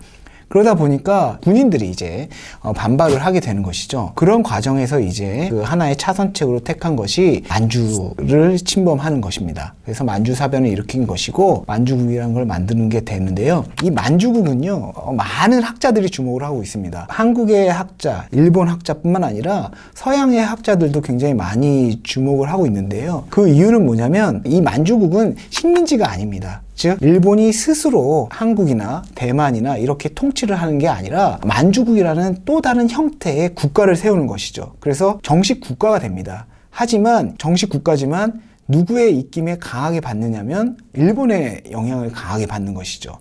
그러다 보니까 군인들이 이제 반발을 하게 되는 것이죠. 그런 과정에서 이제 그 하나의 차선책으로 택한 것이 만주를 침범하는 것입니다. 그래서 만주사변을 일으킨 것이고 만주국이라는 걸 만드는 게 되는데요. 이 만주국은요, 많은 학자들이 주목을 하고 있습니다. 한국의 학자, 일본 학자뿐만 아니라 서양의 학자들도 굉장히 많이 주목을 하고 있는데요. 그 이유는 뭐냐면 이 만주국은 식민지가 아닙니다. 즉 일본이 스스로 한국이나 대만이나 이렇게 통치를 하는 게 아니라 만주국이라는 또 다른 형태의 국가를 세우는 것이죠. 그래서 정식 국가가 됩니다. 하지만 정식 국가지만 누구의 입김에 강하게 받느냐면 일본의 영향을 강하게 받는 것이죠.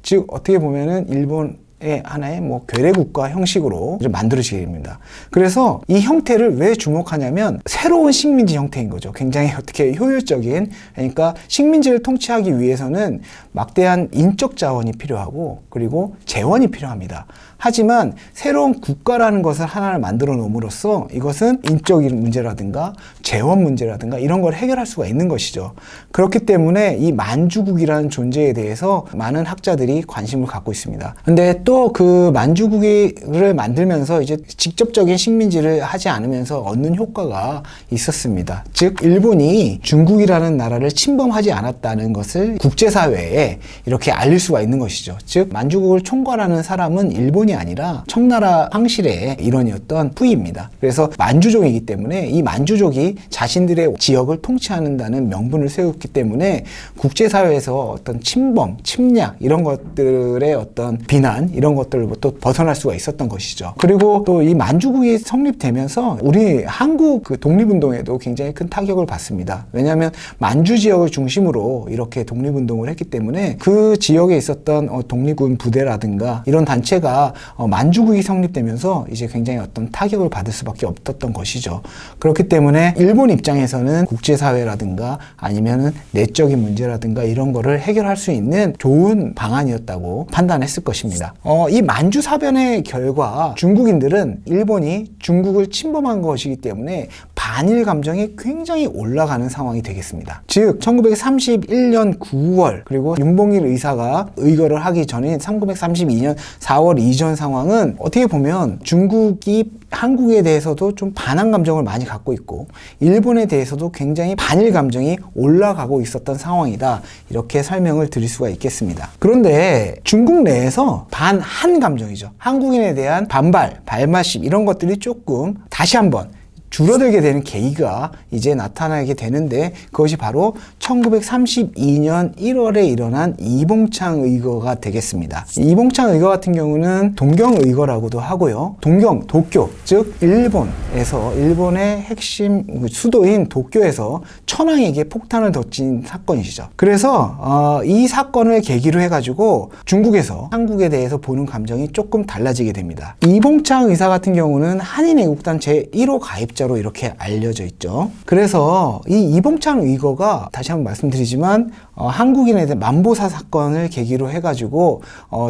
즉 어떻게 보면은 일본의 하나의 괴뢰국가 형식으로 만들어지게 됩니다. 그래서 이 형태를 왜 주목하냐면 새로운 식민지 형태인 거죠. 굉장히 어떻게 효율적인, 그러니까 식민지를 통치하기 위해서는 막대한 인적 자원이 필요하고 그리고 재원이 필요합니다. 하지만 새로운 국가라는 것을 하나를 만들어 놓음으로써 이것은 인적인 문제라든가 재원 문제라든가 이런 걸 해결할 수가 있는 것이죠. 그렇기 때문에 이 만주국이라는 존재에 대해서 많은 학자들이 관심을 갖고 있습니다. 근데 또 그 만주국을 만들면서 이제 직접적인 식민지를 하지 않으면서 얻는 효과가 있었습니다. 즉 일본이 중국이라는 나라를 침범하지 않았다는 것을 국제사회에 이렇게 알릴 수가 있는 것이죠. 즉 만주국을 총괄하는 사람은 일본이 아니라 청나라 황실의 일원이었던 후이입니다. 그래서 만주족이기 때문에 이 만주족이 자신들의 지역을 통치한다는 명분을 세웠기 때문에 국제사회에서 어떤 침범, 침략 이런 것들의 어떤 비난 이런 이런 것들로부터 벗어날 수가 있었던 것이죠. 그리고 또 이 만주국이 성립되면서 우리 한국 그 독립운동에도 굉장히 큰 타격을 받습니다. 왜냐하면 만주 지역을 중심으로 이렇게 독립운동을 했기 때문에 그 지역에 있었던 독립군 부대라든가 이런 단체가 만주국이 성립되면서 이제 굉장히 어떤 타격을 받을 수밖에 없었던 것이죠. 그렇기 때문에 일본 입장에서는 국제사회라든가 아니면은 내적인 문제라든가 이런 거를 해결할 수 있는 좋은 방안이었다고 판단했을 것입니다. 이 만주 사변의 결과 중국인들은 일본이 중국을 침범한 것이기 때문에 반일 감정이 굉장히 올라가는 상황이 되겠습니다. 즉 1931년 9월 그리고 윤봉길 의사가 의거를 하기 전인 1932년 4월 이전 상황은 어떻게 보면 중국이 한국에 대해서도 좀 반한 감정을 많이 갖고 있고 일본에 대해서도 굉장히 반일 감정이 올라가고 있었던 상황이다. 이렇게 설명을 드릴 수가 있겠습니다. 그런데 중국 내에서 반한 감정이죠. 한국인에 대한 반발, 발마심 이런 것들이 조금 다시 한번 줄어들게 되는 계기가 이제 나타나게 되는데 그것이 바로 1932년 1월에 일어난 이봉창 의거가 되겠습니다. 이봉창 의거 같은 경우는 동경 의거라고도 하고요. 동경, 도쿄, 즉 일본의 핵심 수도인 도쿄에서 천황에게 폭탄을 던진 사건이시죠. 그래서 이 사건을 계기로 해가지고 중국에서 한국에 대해서 보는 감정이 조금 달라지게 됩니다. 이봉창 의사 같은 경우는 한인애국단 제1호 가입자 로 이렇게 알려져 있죠. 그래서 이 이봉찬 의거가 다시 한번 말씀드리지만 한국인에 대한 만보사 사건을 계기로 해가지고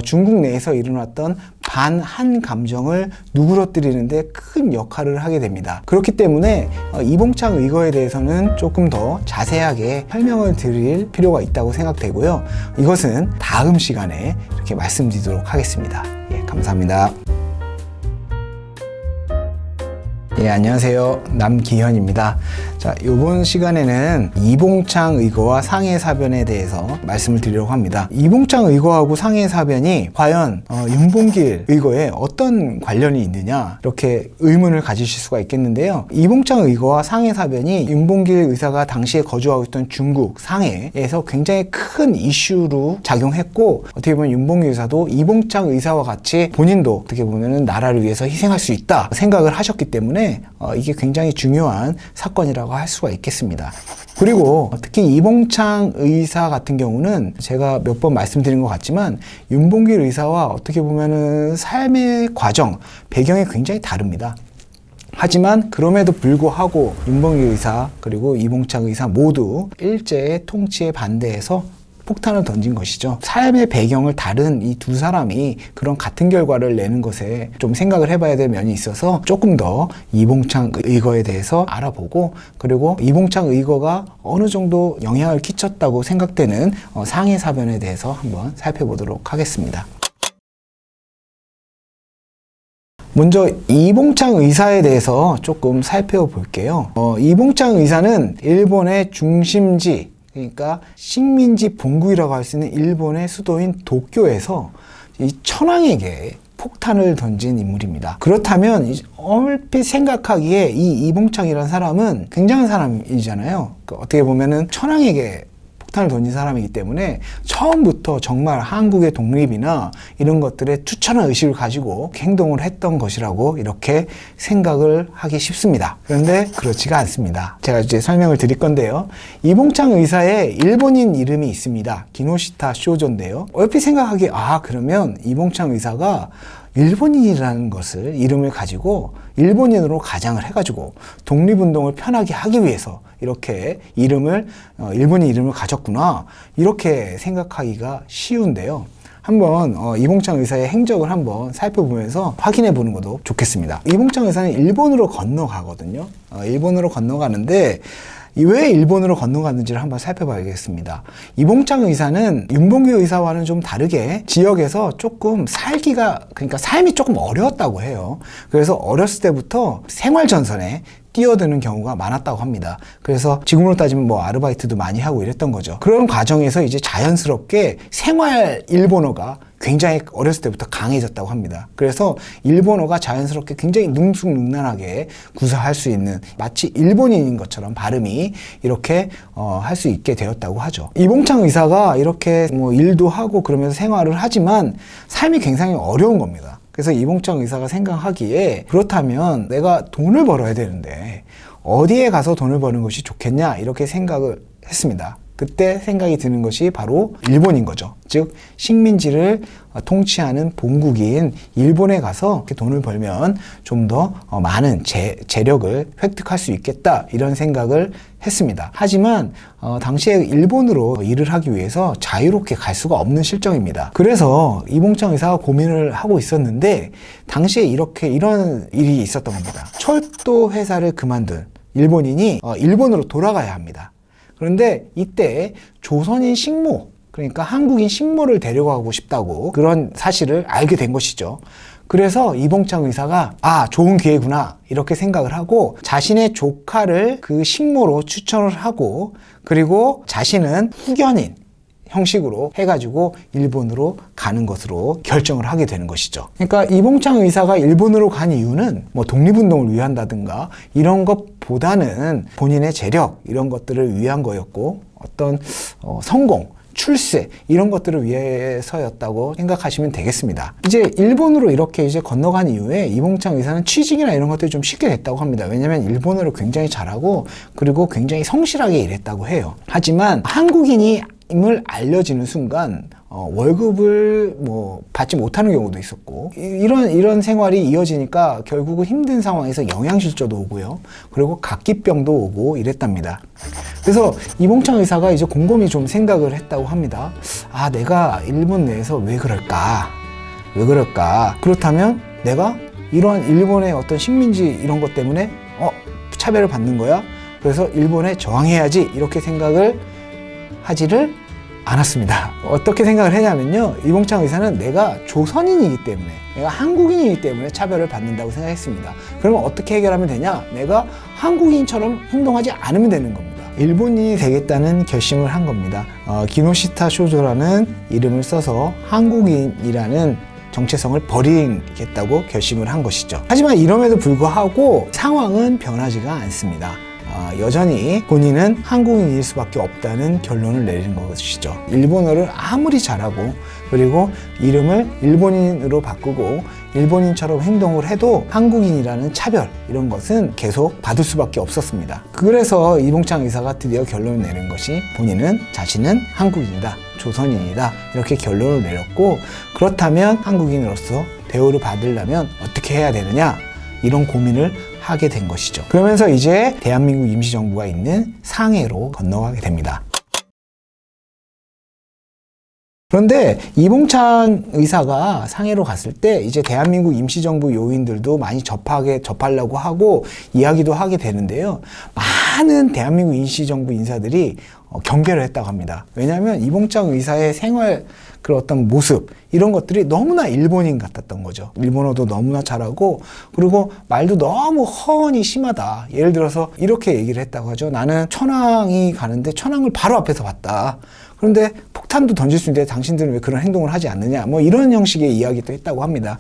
중국 내에서 일어났던 반한 감정을 누그러뜨리는데 큰 역할을 하게 됩니다. 그렇기 때문에 이봉창 의거에 대해서는 조금 더 자세하게 설명을 드릴 필요가 있다고 생각되고요. 이것은 다음 시간에 이렇게 말씀드리도록 하겠습니다. 예, 감사합니다. 예, 안녕하세요. 남기현입니다. 자, 이번 시간에는 이봉창 의거와 상해사변에 대해서 말씀을 드리려고 합니다. 이봉창 의거하고 상해사변이 과연 윤봉길 의거에 어떤 관련이 있느냐 이렇게 의문을 가지실 수가 있겠는데요. 이봉창 의거와 상해사변이 윤봉길 의사가 당시에 거주하고 있던 중국 상해에서 굉장히 큰 이슈로 작용했고 어떻게 보면 윤봉길 의사도 이봉창 의사와 같이 본인도 어떻게 보면 나라를 위해서 희생할 수 있다 생각을 하셨기 때문에 이게 굉장히 중요한 사건이라고 할 수가 있겠습니다. 그리고 특히 이봉창 의사 같은 경우는 제가 몇 번 말씀드린 것 같지만 윤봉길 의사와 어떻게 보면은 삶의 과정, 배경이 굉장히 다릅니다. 하지만 그럼에도 불구하고 윤봉길 의사 그리고 이봉창 의사 모두 일제의 통치에 반대해서 폭탄을 던진 것이죠. 삶의 배경을 다른 이 두 사람이 그런 같은 결과를 내는 것에 좀 생각을 해봐야 될 면이 있어서 조금 더 이봉창 의거에 대해서 알아보고 그리고 이봉창 의거가 어느 정도 영향을 끼쳤다고 생각되는 상해사변에 대해서 한번 살펴보도록 하겠습니다. 먼저 이봉창 의사에 대해서 조금 살펴볼게요. 이봉창 의사는 일본의 중심지 그러니까 식민지 본국이라고 할 수 있는 일본의 수도인 도쿄에서 이 천황에게 폭탄을 던진 인물입니다. 그렇다면 얼핏 생각하기에 이 이봉창이라는 사람은 굉장한 사람이잖아요. 그러니까 어떻게 보면은 천황에게 폭탄을 던진 사람이기 때문에 처음부터 정말 한국의 독립이나 이런 것들에 투철한 의식을 가지고 행동을 했던 것이라고 이렇게 생각을 하기 쉽습니다. 그런데 그렇지가 않습니다. 제가 이제 설명을 드릴 건데요. 이봉창 의사의 일본인 이름이 있습니다. 기노시타 쇼조인데요. 얼핏 생각하기에 그러면 이봉창 의사가 일본인이라는 것을 이름을 가지고 일본인으로 가장을 해가지고 독립운동을 편하게 하기 위해서 이렇게 일본인 이름을 가졌구나 이렇게 생각하기가 쉬운데요. 한번 이봉창 의사의 행적을 한번 살펴보면서 확인해 보는 것도 좋겠습니다. 이봉창 의사는 일본으로 건너가거든요. 일본으로 건너가는데 왜 일본으로 건너갔는지를 한번 살펴봐야겠습니다. 이봉창 의사는 윤봉길 의사와는 좀 다르게 지역에서 조금 그러니까 삶이 조금 어려웠다고 해요. 그래서 어렸을 때부터 생활전선에 뛰어드는 경우가 많았다고 합니다. 그래서 지금으로 따지면 아르바이트도 많이 하고 이랬던 거죠. 그런 과정에서 이제 자연스럽게 생활 일본어가 굉장히 어렸을 때부터 강해졌다고 합니다. 그래서 일본어가 자연스럽게 굉장히 능숙능란하게 구사할 수 있는, 마치 일본인인 것처럼 발음이 이렇게 할 수 있게 되었다고 하죠. 이봉창 의사가 이렇게 뭐 일도 하고 그러면서 생활을 하지만 삶이 굉장히 어려운 겁니다. 그래서 이봉창 의사가 생각하기에, 그렇다면 내가 돈을 벌어야 되는데 어디에 가서 돈을 버는 것이 좋겠냐, 이렇게 생각을 했습니다. 그때 생각이 드는 것이 바로 일본인 거죠. 즉 식민지를 통치하는 본국인 일본에 가서 돈을 벌면 좀 더 많은 재력을 획득할 수 있겠다, 이런 생각을 했습니다. 하지만 당시에 일본으로 일을 하기 위해서 자유롭게 갈 수가 없는 실정입니다. 그래서 이봉창 의사가 고민을 하고 있었는데, 당시에 이런 일이 있었던 겁니다. 철도 회사를 그만둔 일본인이 일본으로 돌아가야 합니다. 그런데 이때 조선인 식모, 그러니까 한국인 식모를 데려가고 싶다고 그런 사실을 알게 된 것이죠. 그래서 이봉창 의사가 좋은 기회구나, 이렇게 생각을 하고 자신의 조카를 그 식모로 추천을 하고, 그리고 자신은 후견인 형식으로 해가지고 일본으로 가는 것으로 결정을 하게 되는 것이죠. 그러니까 이봉창 의사가 일본으로 간 이유는 뭐 독립운동을 위한다든가 이런 것보다는 본인의 재력, 이런 것들을 위한 거였고, 어떤 성공, 출세, 이런 것들을 위해서였다고 생각하시면 되겠습니다. 이제 일본으로 이렇게 이제 건너간 이후에 이봉창 의사는 취직이나 이런 것들이 좀 쉽게 됐다고 합니다. 왜냐면 일본어를 굉장히 잘하고, 그리고 굉장히 성실하게 일했다고 해요. 하지만 한국인임을 알려지는 순간 월급을 받지 못하는 경우도 있었고, 이런 생활이 이어지니까 결국은 힘든 상황에서 영양실조도 오고요, 그리고 각기병도 오고 이랬답니다. 그래서 이봉창 의사가 이제 곰곰이 좀 생각을 했다고 합니다. 내가 일본 내에서 왜 그럴까? 그렇다면 내가 이러한 일본의 어떤 식민지 이런 것 때문에 차별을 받는 거야? 그래서 일본에 저항해야지, 이렇게 생각을 하지를 않았습니다. 어떻게 생각을 했냐면요, 이봉창 의사는 내가 조선인이기 때문에, 내가 한국인이기 때문에 차별을 받는다고 생각했습니다. 그러면 어떻게 해결하면 되냐? 내가 한국인처럼 행동하지 않으면 되는 겁니다. 일본인이 되겠다는 결심을 한 겁니다. 기노시타 쇼조라는 이름을 써서 한국인이라는 정체성을 버리겠다고 결심을 한 것이죠. 하지만 이럼에도 불구하고 상황은 변하지가 않습니다. 여전히 본인은 한국인일 수밖에 없다는 결론을 내리는 것이죠. 일본어를 아무리 잘하고, 그리고 이름을 일본인으로 바꾸고 일본인처럼 행동을 해도 한국인이라는 차별, 이런 것은 계속 받을 수밖에 없었습니다. 그래서 이봉창 의사가 드디어 결론을 내린 것이, 자신은 한국인이다, 조선인이다, 이렇게 결론을 내렸고, 그렇다면 한국인으로서 대우를 받으려면 어떻게 해야 되느냐, 이런 고민을 하게 된 것이죠. 그러면서 이제 대한민국 임시정부가 있는 상해로 건너가게 됩니다. 그런데 이봉창 의사가 상해로 갔을 때 이제 대한민국 임시정부 요인들도 많이 접하려고 하고 이야기도 하게 되는데요. 많은 대한민국 임시정부 인사들이 경계를 했다고 합니다. 왜냐하면 이봉창 의사의 생활, 그 어떤 모습, 이런 것들이 너무나 일본인 같았던 거죠. 일본어도 너무나 잘하고, 그리고 말도 너무 허언이 심하다. 예를 들어서 이렇게 얘기를 했다고 하죠. 나는 천황이 가는데 천황을 바로 앞에서 봤다. 그런데 폭탄도 던질 수 있는데 당신들은 왜 그런 행동을 하지 않느냐, 이런 형식의 이야기도 했다고 합니다.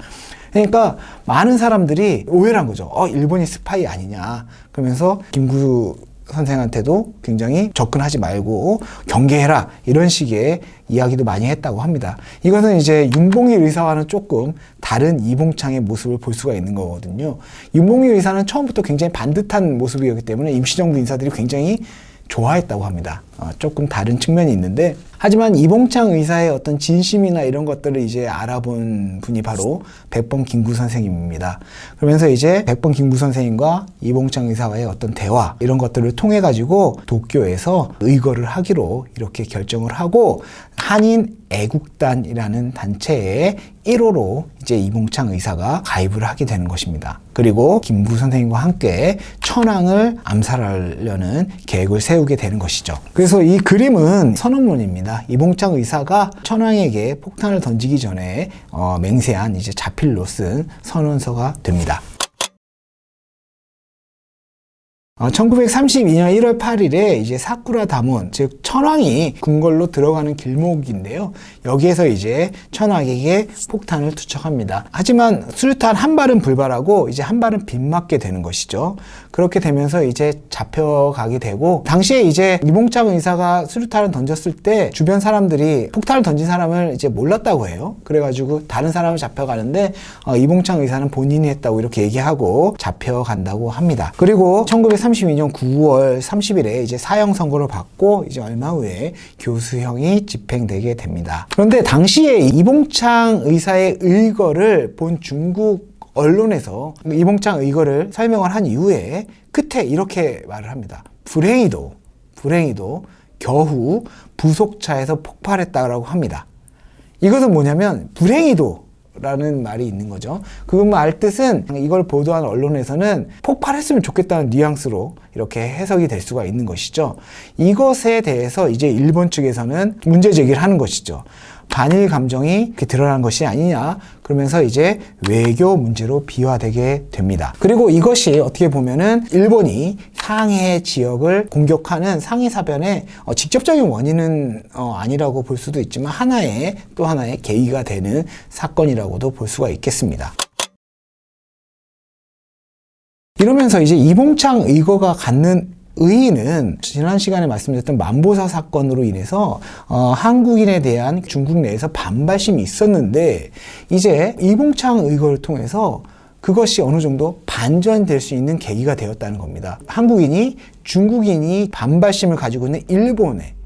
그러니까 많은 사람들이 오해를 한 거죠. 일본이 스파이 아니냐. 그러면서 김구 선생한테도 굉장히 접근하지 말고 경계해라, 이런 식의 이야기도 많이 했다고 합니다. 이것은 이제 윤봉길 의사와는 조금 다른 이봉창의 모습을 볼 수가 있는 거거든요. 윤봉길 의사는 처음부터 굉장히 반듯한 모습이었기 때문에 임시정부 인사들이 굉장히 좋아했다고 합니다. 조금 다른 측면이 있는데, 하지만 이봉창 의사의 어떤 진심이나 이런 것들을 이제 알아본 분이 바로 백범 김구 선생님입니다. 그러면서 이제 백범 김구 선생님과 이봉창 의사와의 어떤 대화, 이런 것들을 통해 가지고 도쿄에서 의거를 하기로 이렇게 결정을 하고, 한인 애국단이라는 단체의 1호로 이제 이봉창 의사가 가입을 하게 되는 것입니다. 그리고 김구 선생님과 함께 천황을 암살하려는 계획을 세우게 되는 것이죠. 그래서 이 그림은 선언문입니다. 이봉창 의사가 천황에게 폭탄을 던지기 전에 맹세한 이제 자필로 쓴 선언서가 됩니다. 1932년 1월 8일에 이제 사쿠라 다문, 즉 천황이 궁궐로 들어가는 길목인데요. 여기에서 이제 천황에게 폭탄을 투척합니다. 하지만 수류탄 한 발은 불발하고 이제 한 발은 빗맞게 되는 것이죠. 그렇게 되면서 이제 잡혀가게 되고, 당시에 이제 이봉창 의사가 수류탄을 던졌을 때 주변 사람들이 폭탄을 던진 사람을 이제 몰랐다고 해요. 그래가지고 다른 사람을 잡혀가는데 이봉창 의사는 본인이 했다고 이렇게 얘기하고 잡혀간다고 합니다. 그리고 1932년 9월 30일에 이제 사형 선고를 받고 이제 얼마 후에 교수형이 집행되게 됩니다. 그런데 당시에 이봉창 의사의 의거를 본 중국 언론에서 이봉창 의거를 설명을 한 이후에 끝에 이렇게 말을 합니다. 불행히도 겨우 부속차에서 폭발했다라고 합니다. 이것은 뭐냐면 불행히도 라는 말이 있는 거죠. 그 말 뜻은 이걸 보도한 언론에서는 폭발했으면 좋겠다는 뉘앙스로 이렇게 해석이 될 수가 있는 것이죠. 이것에 대해서 이제 일본 측에서는 문제 제기를 하는 것이죠. 반일 감정이 이렇게 드러난 것이 아니냐, 그러면서 이제 외교 문제로 비화되게 됩니다. 그리고 이것이 어떻게 보면은 일본이 상해 지역을 공격하는 상해 사변의 직접적인 원인은 아니라고 볼 수도 있지만 또 하나의 계기가 되는 사건이라고도 볼 수가 있겠습니다. 이러면서 이제 이봉창 의거가 갖는 의의는 지난 시간에 말씀드렸던 만보사 사건으로 인해서 한국인에 대한 중국 내에서 반발심이 있었는데, 이제 이봉창 의거를 통해서 그것이 어느 정도 반전될 수 있는 계기가 되었다는 겁니다. 한국인이 중국인이 반발심을 가지고 있는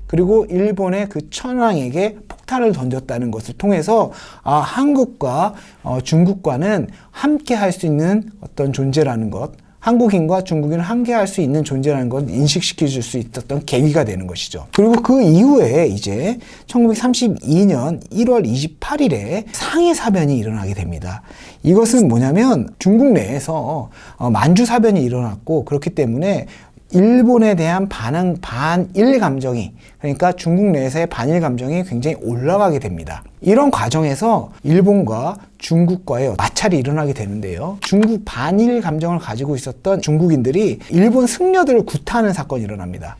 그리고 일본의 그 천황에게 폭탄을 던졌다는 것을 통해서 한국과 중국과는 함께 할 수 있는 어떤 존재라는 것, 한국인과 중국인을 함께할 수 있는 존재라는 걸 인식시켜 줄 수 있었던 계기가 되는 것이죠. 그리고 그 이후에 이제 1932년 1월 28일에 상해 사변이 일어나게 됩니다. 이것은 뭐냐면 중국 내에서 만주 사변이 일어났고, 그렇기 때문에 일본에 대한 반일 감정이, 그러니까 중국 내에서의 반일 감정이 굉장히 올라가게 됩니다. 이런 과정에서 일본과 중국과의 마찰이 일어나게 되는데요. 중국 반일 감정을 가지고 있었던 중국인들이 일본 승려들을 구타하는 사건이 일어납니다.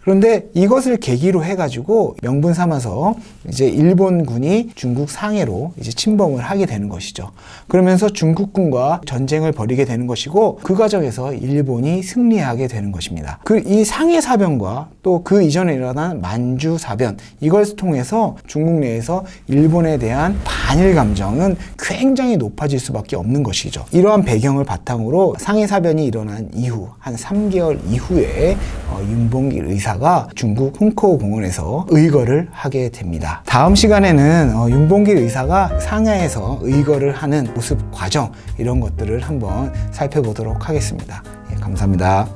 그런데 이것을 계기로 해가지고 명분 삼아서 이제 일본군이 중국 상해로 이제 침범을 하게 되는 것이죠. 그러면서 중국군과 전쟁을 벌이게 되는 것이고, 그 과정에서 일본이 승리하게 되는 것입니다. 이 상해 사변과 또 그 이전에 일어난 만주 사변, 이걸 통해서 중국 내에서 일본에 대한 반일 감정은 굉장히 높아질 수밖에 없는 것이죠. 이러한 배경을 바탕으로 상해 사변이 일어난 이후 한 3개월 이후에 윤봉길 의사가 중국 홍커우 공원에서 의거를 하게 됩니다. 다음 시간에는 윤봉길 의사가 상하에서 의거를 하는 모습, 과정, 이런 것들을 한번 살펴보도록 하겠습니다. 감사합니다.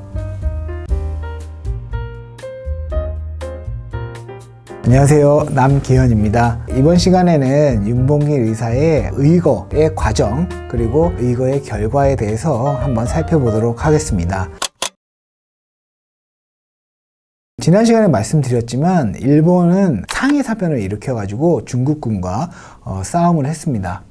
안녕하세요, 남기현입니다. 이번 시간에는 윤봉길 의사의 의거의 과정, 그리고 의거의 결과에 대해서 한번 살펴보도록 하겠습니다. 지난 시간에 말씀드렸지만 일본은 상해 사변을 일으켜가지고 중국군과 싸움을 했습니다.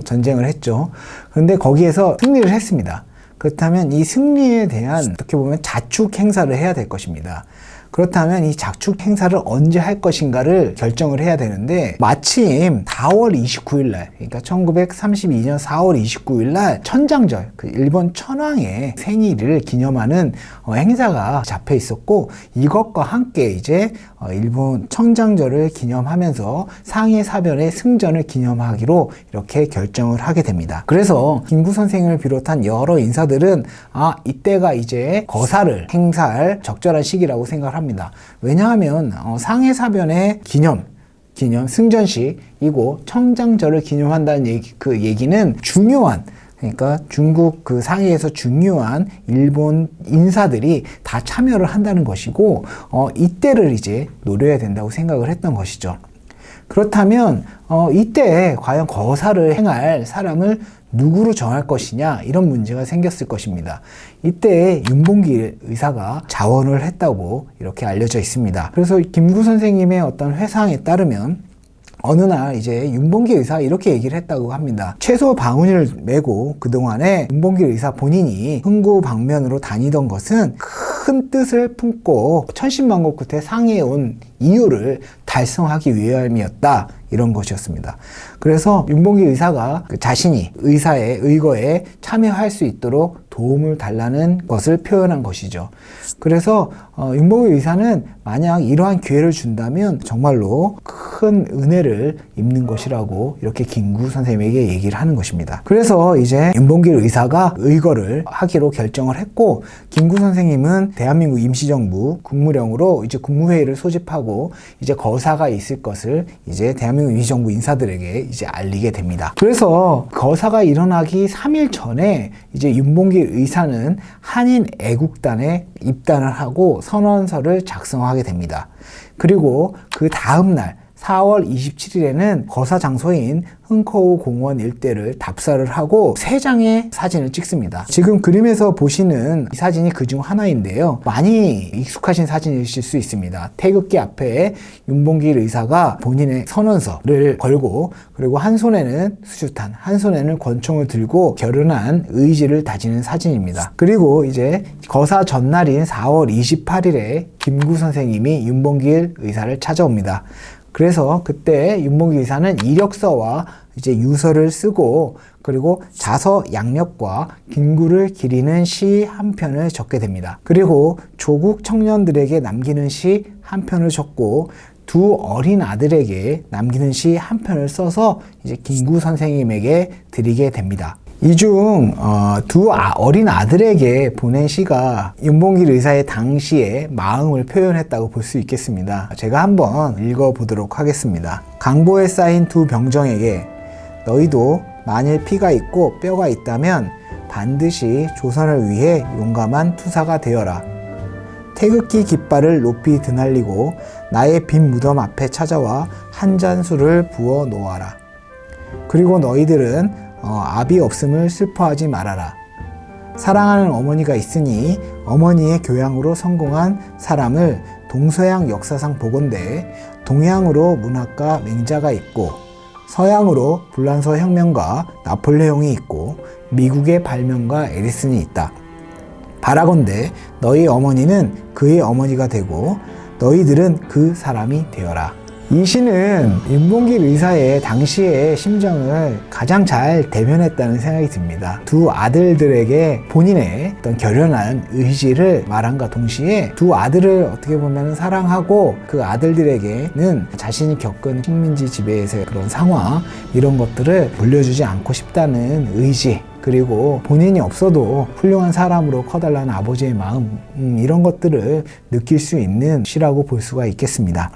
전쟁을 했죠. 그런데 거기에서 승리를 했습니다. 그렇다면 이 승리에 대한 어떻게 보면 자축 행사를 해야 될 것입니다. 그렇다면 이 자축 행사를 언제 할 것인가를 결정을 해야 되는데, 마침 4월 29일 날, 그러니까 1932년 4월 29일 날 천장절, 그 일본 천황의 생일을 기념하는 행사가 잡혀 있었고, 이것과 함께 이제 일본 천장절을 기념하면서 상해 사변의 승전을 기념하기로 이렇게 결정을 하게 됩니다. 그래서 김구 선생을 비롯한 여러 인사들은 이때가 이제 거사를 행사할 적절한 시기라고 생각을 합니다. 왜냐하면 상해 사변의 기념 승전식이고 청장절을 기념한다는 그 얘기는 중요한, 그러니까 중국 그 상해에서 중요한 일본 인사들이 다 참여를 한다는 것이고, 이때를 이제 노려야 된다고 생각을 했던 것이죠. 그렇다면 이때 과연 거사를 행할 사람을 누구로 정할 것이냐, 이런 문제가 생겼을 것입니다. 이때 윤봉길 의사가 자원을 했다고 이렇게 알려져 있습니다. 그래서 김구 선생님의 어떤 회상에 따르면 어느 날 이제 윤봉길 의사 이렇게 얘기를 했다고 합니다. 최소 방울을 메고 그동안에 윤봉길 의사 본인이 흥구 방면으로 다니던 것은 큰 뜻을 품고 천신만고 끝에 상해에 온 이유를 달성하기 위함이었다, 이런 것이었습니다. 그래서 윤봉길 의사가 자신이 의사의 의거에 참여할 수 있도록 도움을 달라는 것을 표현한 것이죠. 그래서 윤봉길 의사는 만약 이러한 기회를 준다면 정말로 큰 은혜를 입는 것이라고 이렇게 김구 선생님에게 얘기를 하는 것입니다. 그래서 이제 윤봉길 의사가 의거를 하기로 결정을 했고, 김구 선생님은 대한민국 임시정부 국무령으로 이제 국무회의를 소집하고 이제 거사가 있을 것을 이제 대한민국 임시정부 인사들에게 이제 알리게 됩니다. 그래서 거사가 일어나기 3일 전에 이제 윤봉길 의사는 한인 애국단에 입단을 하고 선언서를 작성하게 됩니다. 그리고 그 다음 날 4월 27일에는 거사 장소인 흥커우 공원 일대를 답사를 하고 3장의 사진을 찍습니다. 지금 그림에서 보시는 이 사진이 그중 하나인데요. 많이 익숙하신 사진이실 수 있습니다. 태극기 앞에 윤봉길 의사가 본인의 선언서를 걸고, 그리고 한 손에는 수류탄, 한 손에는 권총을 들고 결연한 의지를 다지는 사진입니다. 그리고 이제 거사 전날인 4월 28일에 김구 선생님이 윤봉길 의사를 찾아옵니다. 그래서 그때 윤봉길 의사는 이력서와 이제 유서를 쓰고, 그리고 자서 양력과 김구를 기리는 시 한 편을 적게 됩니다. 그리고 조국 청년들에게 남기는 시 한 편을 적고, 두 어린 아들에게 남기는 시 한 편을 써서 이제 김구 선생님에게 드리게 됩니다. 이 중 두 어린 아들에게 보낸 시가 윤봉길 의사의 당시의 마음을 표현했다고 볼 수 있겠습니다. 제가 한번 읽어보도록 하겠습니다. 강보에 쌓인 두 병정에게, 너희도 만일 피가 있고 뼈가 있다면 반드시 조선을 위해 용감한 투사가 되어라. 태극기 깃발을 높이 드날리고 나의 빈 무덤 앞에 찾아와 한 잔 술을 부어 놓아라. 그리고 너희들은 압이 없음을 슬퍼하지 말아라. 사랑하는 어머니가 있으니 어머니의 교양으로 성공한 사람을 동서양 역사상 보건대 동양으로 문학가 맹자가 있고, 서양으로 불란서 혁명가 나폴레옹이 있고, 미국의 발명가 에디슨이 있다. 바라건대 너희 어머니는 그의 어머니가 되고 너희들은 그 사람이 되어라. 이 시는 윤봉길 의사의 당시의 심정을 가장 잘 대변했다는 생각이 듭니다. 두 아들들에게 본인의 어떤 결연한 의지를 말함과 동시에 두 아들을 어떻게 보면 사랑하고, 그 아들들에게는 자신이 겪은 식민지 지배에서의 그런 상황, 이런 것들을 물려주지 않고 싶다는 의지, 그리고 본인이 없어도 훌륭한 사람으로 커달라는 아버지의 마음, 이런 것들을 느낄 수 있는 시라고 볼 수가 있겠습니다.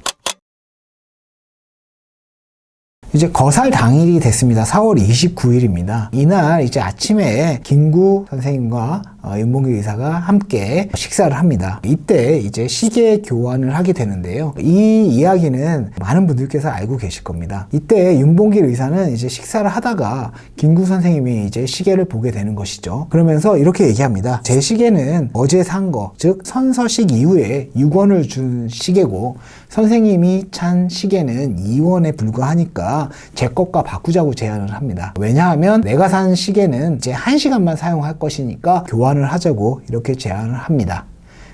이제 거살 당일이 됐습니다. 4월 29일입니다. 이날 이제 아침에 김구 선생님과 윤봉길 의사가 함께 식사를 합니다. 이때 이제 시계 교환을 하게 되는데요. 이 이야기는 많은 분들께서 알고 계실 겁니다. 이때 윤봉길 의사는 이제 식사를 하다가 김구 선생님이 이제 시계를 보게 되는 것이죠. 그러면서 이렇게 얘기합니다. 제 시계는 어제 산 거, 즉 선서식 이후에 6원을 준 시계고, 선생님이 찬 시계는 2원에 불과하니까 제 것과 바꾸자고 제안을 합니다. 왜냐하면 내가 산 시계는 이제 1시간만 사용할 것이니까 교환을 하자고 이렇게 제안을 합니다.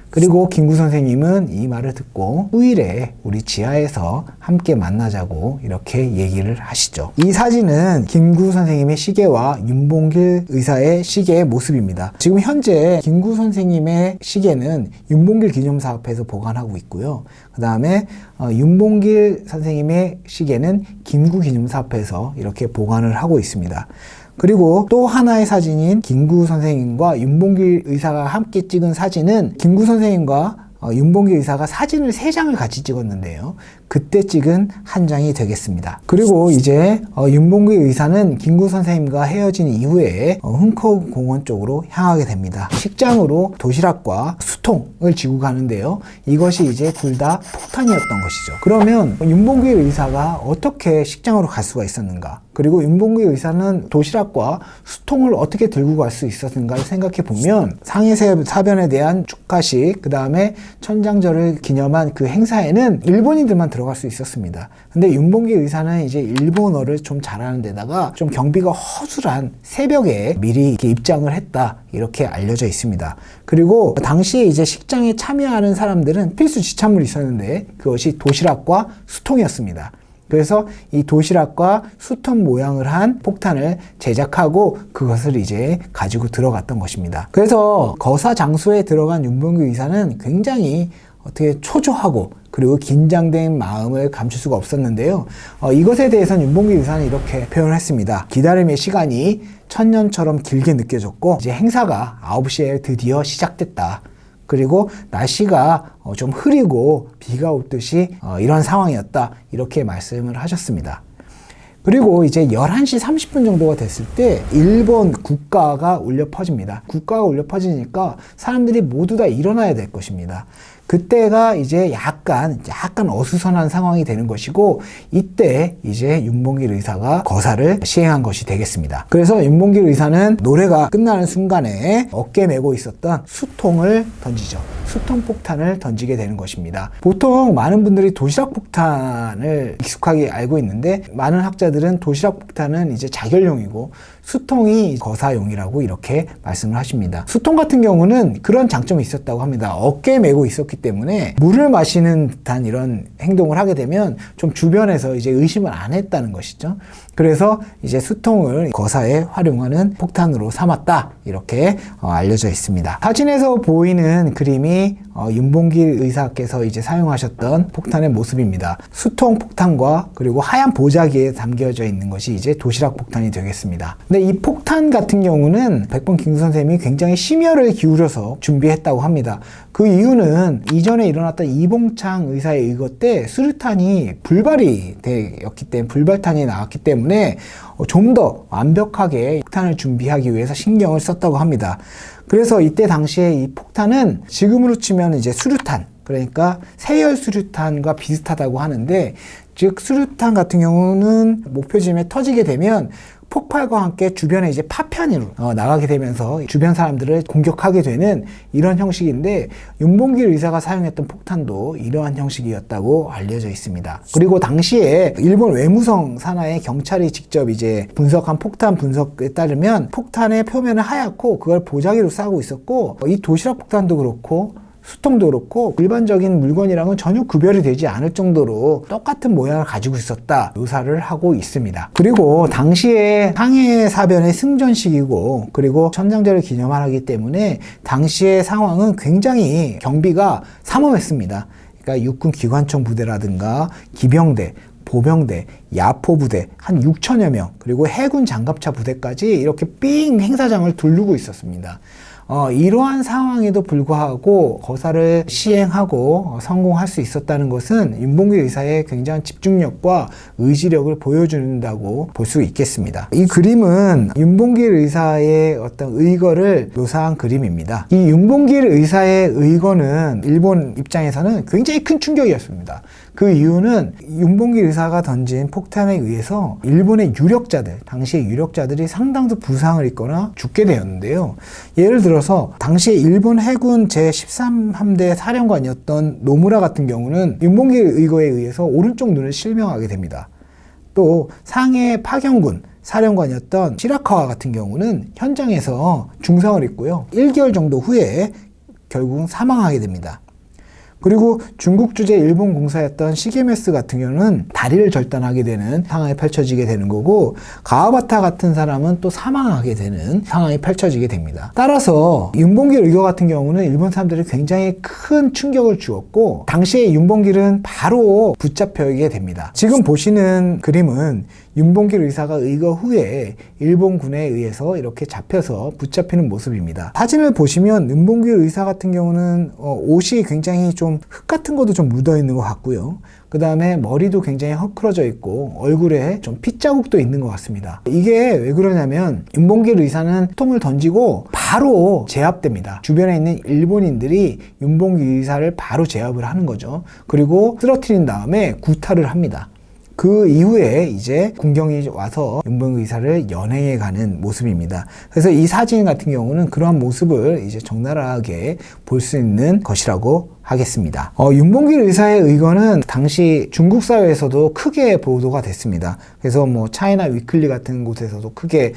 그리고 김구 선생님은 이 말을 듣고 후일에 우리 지하에서 함께 만나자고 이렇게 얘기를 하시죠. 이 사진은 김구 선생님의 시계와 윤봉길 의사의 시계의 모습입니다. 지금 현재 김구 선생님의 시계는 윤봉길 기념사업회에서 보관하고 있고요. 그 다음에 윤봉길 선생님의 시계는 김구 기념사업회에서 이렇게 보관을 하고 있습니다. 그리고 또 하나의 사진인 김구 선생님과 윤봉길 의사가 함께 찍은 사진은 김구 선생님과 윤봉길 의사가 사진을 3장을 같이 찍었는데요. 그때 찍은 한 장이 되겠습니다. 그리고 이제 윤봉길 의사는 김구 선생님과 헤어진 이후에 흥커우 공원 쪽으로 향하게 됩니다. 식장으로 도시락과 수통을 지고 가는데요. 이것이 이제 둘 다 폭탄이었던 것이죠. 그러면 윤봉길 의사가 어떻게 식장으로 갈 수가 있었는가? 그리고 윤봉길 의사는 도시락과 수통을 어떻게 들고 갈 수 있었는가를 생각해 보면 상해 사변에 대한 축하식, 그 다음에 천장절을 기념한 그 행사에는 일본인들만 들어갈 수 있었습니다. 근데 윤봉길 의사는 이제 일본어를 좀 잘하는 데다가 좀 경비가 허술한 새벽에 미리 이렇게 입장을 했다, 이렇게 알려져 있습니다. 그리고 당시에 이제 식장에 참여하는 사람들은 필수 지참물이 있었는데 그것이 도시락과 수통이었습니다. 그래서 이 도시락과 수통 모양을 한 폭탄을 제작하고 그것을 이제 가지고 들어갔던 것입니다. 그래서 거사 장소에 들어간 윤봉길 의사는 굉장히 어떻게 초조하고 그리고 긴장된 마음을 감출 수가 없었는데요. 이것에 대해서는 윤봉길 의사는 이렇게 표현을 했습니다. 기다림의 시간이 천년처럼 길게 느껴졌고 이제 행사가 9시에 드디어 시작됐다. 그리고 날씨가 좀 흐리고 비가 오듯이 이런 상황이었다, 이렇게 말씀을 하셨습니다. 그리고 이제 11시 30분 정도가 됐을 때 일본 국가가 울려 퍼집니다. 국가가 울려 퍼지니까 사람들이 모두 다 일어나야 될 것입니다. 그때가 이제 약간 어수선한 상황이 되는 것이고, 이때 이제 윤봉길 의사가 거사를 시행한 것이 되겠습니다. 그래서 윤봉길 의사는 노래가 끝나는 순간에 어깨에 메고 있었던 수통을 던지죠. 수통 폭탄을 던지게 되는 것입니다. 보통 많은 분들이 도시락 폭탄을 익숙하게 알고 있는데, 많은 학자들은 도시락 폭탄은 이제 자결용이고 수통이 거사용이라고 이렇게 말씀을 하십니다. 수통 같은 경우는 그런 장점이 있었다고 합니다. 어깨에 메고 있었기 때문에 물을 마시는 듯한 이런 행동을 하게 되면 좀 주변에서 이제 의심을 안 했다는 것이죠. 그래서 이제 수통을 거사에 활용하는 폭탄으로 삼았다, 이렇게 알려져 있습니다. 사진에서 보이는 그림이 윤봉길 의사께서 이제 사용하셨던 폭탄의 모습입니다. 수통 폭탄과 그리고 하얀 보자기에 담겨져 있는 것이 이제 도시락 폭탄이 되겠습니다. 근데 이 폭탄 같은 경우는 백범 김구 선생님이 굉장히 심혈을 기울여서 준비했다고 합니다. 그 이유는 이전에 일어났던 이봉창 의사의 의거 때 수류탄이 불발이 되었기 때문에, 불발탄이 나왔기 때문에 좀 더 완벽하게 폭탄을 준비하기 위해서 신경을 썼다고 합니다. 그래서 이때 당시에 이 폭탄은 지금으로 치면 이제 수류탄, 그러니까 세열 수류탄과 비슷하다고 하는데, 즉 수류탄 같은 경우는 목표지점에 터지게 되면 폭발과 함께 주변에 이제 파편으로 나가게 되면서 주변 사람들을 공격하게 되는 이런 형식인데, 윤봉길 의사가 사용했던 폭탄도 이러한 형식이었다고 알려져 있습니다. 그리고 당시에 일본 외무성 산하의 경찰이 직접 이제 분석한 폭탄 분석에 따르면 폭탄의 표면은 하얗고 그걸 보자기로 싸고 있었고, 이 도시락 폭탄도 그렇고 수통도 그렇고 일반적인 물건이랑은 전혀 구별이 되지 않을 정도로 똑같은 모양을 가지고 있었다, 묘사를 하고 있습니다. 그리고 당시에 상해 사변의 승전식이고 그리고 천장절을 기념하기 때문에 당시의 상황은 굉장히 경비가 삼엄했습니다. 그러니까 육군 기관총 부대라든가 기병대, 보병대, 야포부대 한 6천여 명, 그리고 해군 장갑차 부대까지 이렇게 삥 행사장을 두르고 있었습니다. 이러한 상황에도 불구하고 거사를 시행하고 성공할 수 있었다는 것은 윤봉길 의사의 굉장한 집중력과 의지력을 보여준다고 볼 수 있겠습니다. 이 그림은 윤봉길 의사의 어떤 의거를 묘사한 그림입니다. 이 윤봉길 의사의 의거는 일본 입장에서는 굉장히 큰 충격이었습니다. 그 이유는 윤봉길 의사가 던진 폭탄에 의해서 일본의 유력자들, 당시의 유력자들이 상당수 부상을 입거나 죽게 되었는데요. 예를 들어서 당시에 일본 해군 제13함대 사령관이었던 노무라 같은 경우는 윤봉길 의거에 의해서 오른쪽 눈을 실명하게 됩니다. 또 상해 파경군 사령관이었던 시라카와 같은 경우는 현장에서 중상을 입고요. 1개월 정도 후에 결국은 사망하게 됩니다. 그리고 중국 주재 일본 공사였던 시게메스 같은 경우는 다리를 절단하게 되는 상황이 펼쳐지게 되는 거고, 가와바타 같은 사람은 또 사망하게 되는 상황이 펼쳐지게 됩니다. 따라서 윤봉길 의거 같은 경우는 일본 사람들이 굉장히 큰 충격을 주었고, 당시에 윤봉길은 바로 붙잡혀게 됩니다. 지금 보시는 그림은 윤봉길 의사가 의거 후에 일본군에 의해서 이렇게 잡혀서 붙잡히는 모습입니다. 사진을 보시면 윤봉길 의사 같은 경우는 옷이 굉장히 좀 흙 같은 것도 좀 묻어 있는 것 같고요. 그 다음에 머리도 굉장히 헝클어져 있고 얼굴에 좀 핏자국도 있는 것 같습니다. 이게 왜 그러냐면 윤봉길 의사는 총을 던지고 바로 제압됩니다. 주변에 있는 일본인들이 윤봉길 의사를 바로 제압을 하는 거죠. 그리고 쓰러뜨린 다음에 구타를 합니다. 그 이후에 이제 군경이 와서 윤봉길 의사를 연행해 가는 모습입니다. 그래서 이 사진 같은 경우는 그러한 모습을 이제 적나라하게 볼 수 있는 것이라고 하겠습니다. 윤봉길 의사의 의거는 당시 중국 사회에서도 크게 보도가 됐습니다. 그래서 뭐 차이나 위클리 같은 곳에서도 크게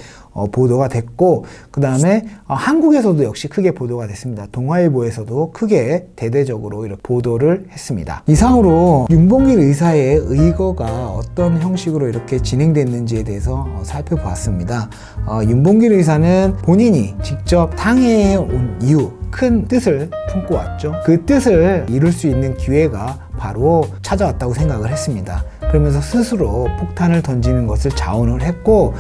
보도가 됐고, 그 다음에 한국에서도 역시 크게 보도가 됐습니다. 동아일보에서도 크게 대대적으로 이렇게 보도를 했습니다. 이상으로 윤봉길 의사의 의거가 어떤 형식으로 이렇게 진행됐는지에 대해서 살펴보았습니다. 윤봉길 의사는 본인이 직접 상해에 온 이유, 큰 뜻을 품고 왔죠. 그 뜻을 이룰 수 있는 기회가 바로 찾아왔다고 생각을 했습니다. 그러면서 스스로 폭탄을 던지는 것을 자원을 했고,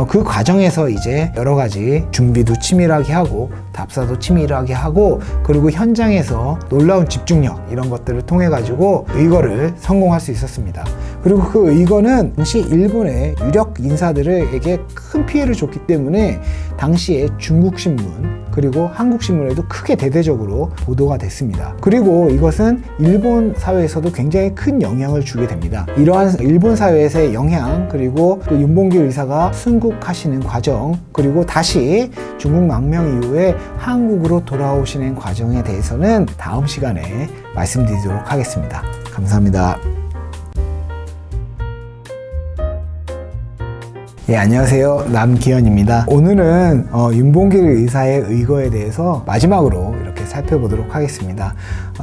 그 과정에서 이제 여러 가지 준비도 치밀하게 하고 답사도 치밀하게 하고, 그리고 현장에서 놀라운 집중력 이런 것들을 통해 가지고 의거를 성공할 수 있었습니다. 그리고 그 의거는 당시 일본의 유력 인사들에게 큰 피해를 줬기 때문에 당시에 중국 신문 그리고 한국 신문에도 크게 대대적으로 보도가 됐습니다. 그리고 이것은 일본 사회에서도 굉장히 큰 영향을 주게 됩니다. 이러한 일본 사회에서의 영향, 그리고 그 윤봉길 의사가 순국하시는 과정, 그리고 다시 중국 망명 이후에 한국으로 돌아오시는 과정에 대해서는 다음 시간에 말씀드리도록 하겠습니다. 감사합니다. 예, 안녕하세요. 남기현입니다. 오늘은 윤봉길 의사의 의거에 대해서 마지막으로 이렇게 살펴보도록 하겠습니다.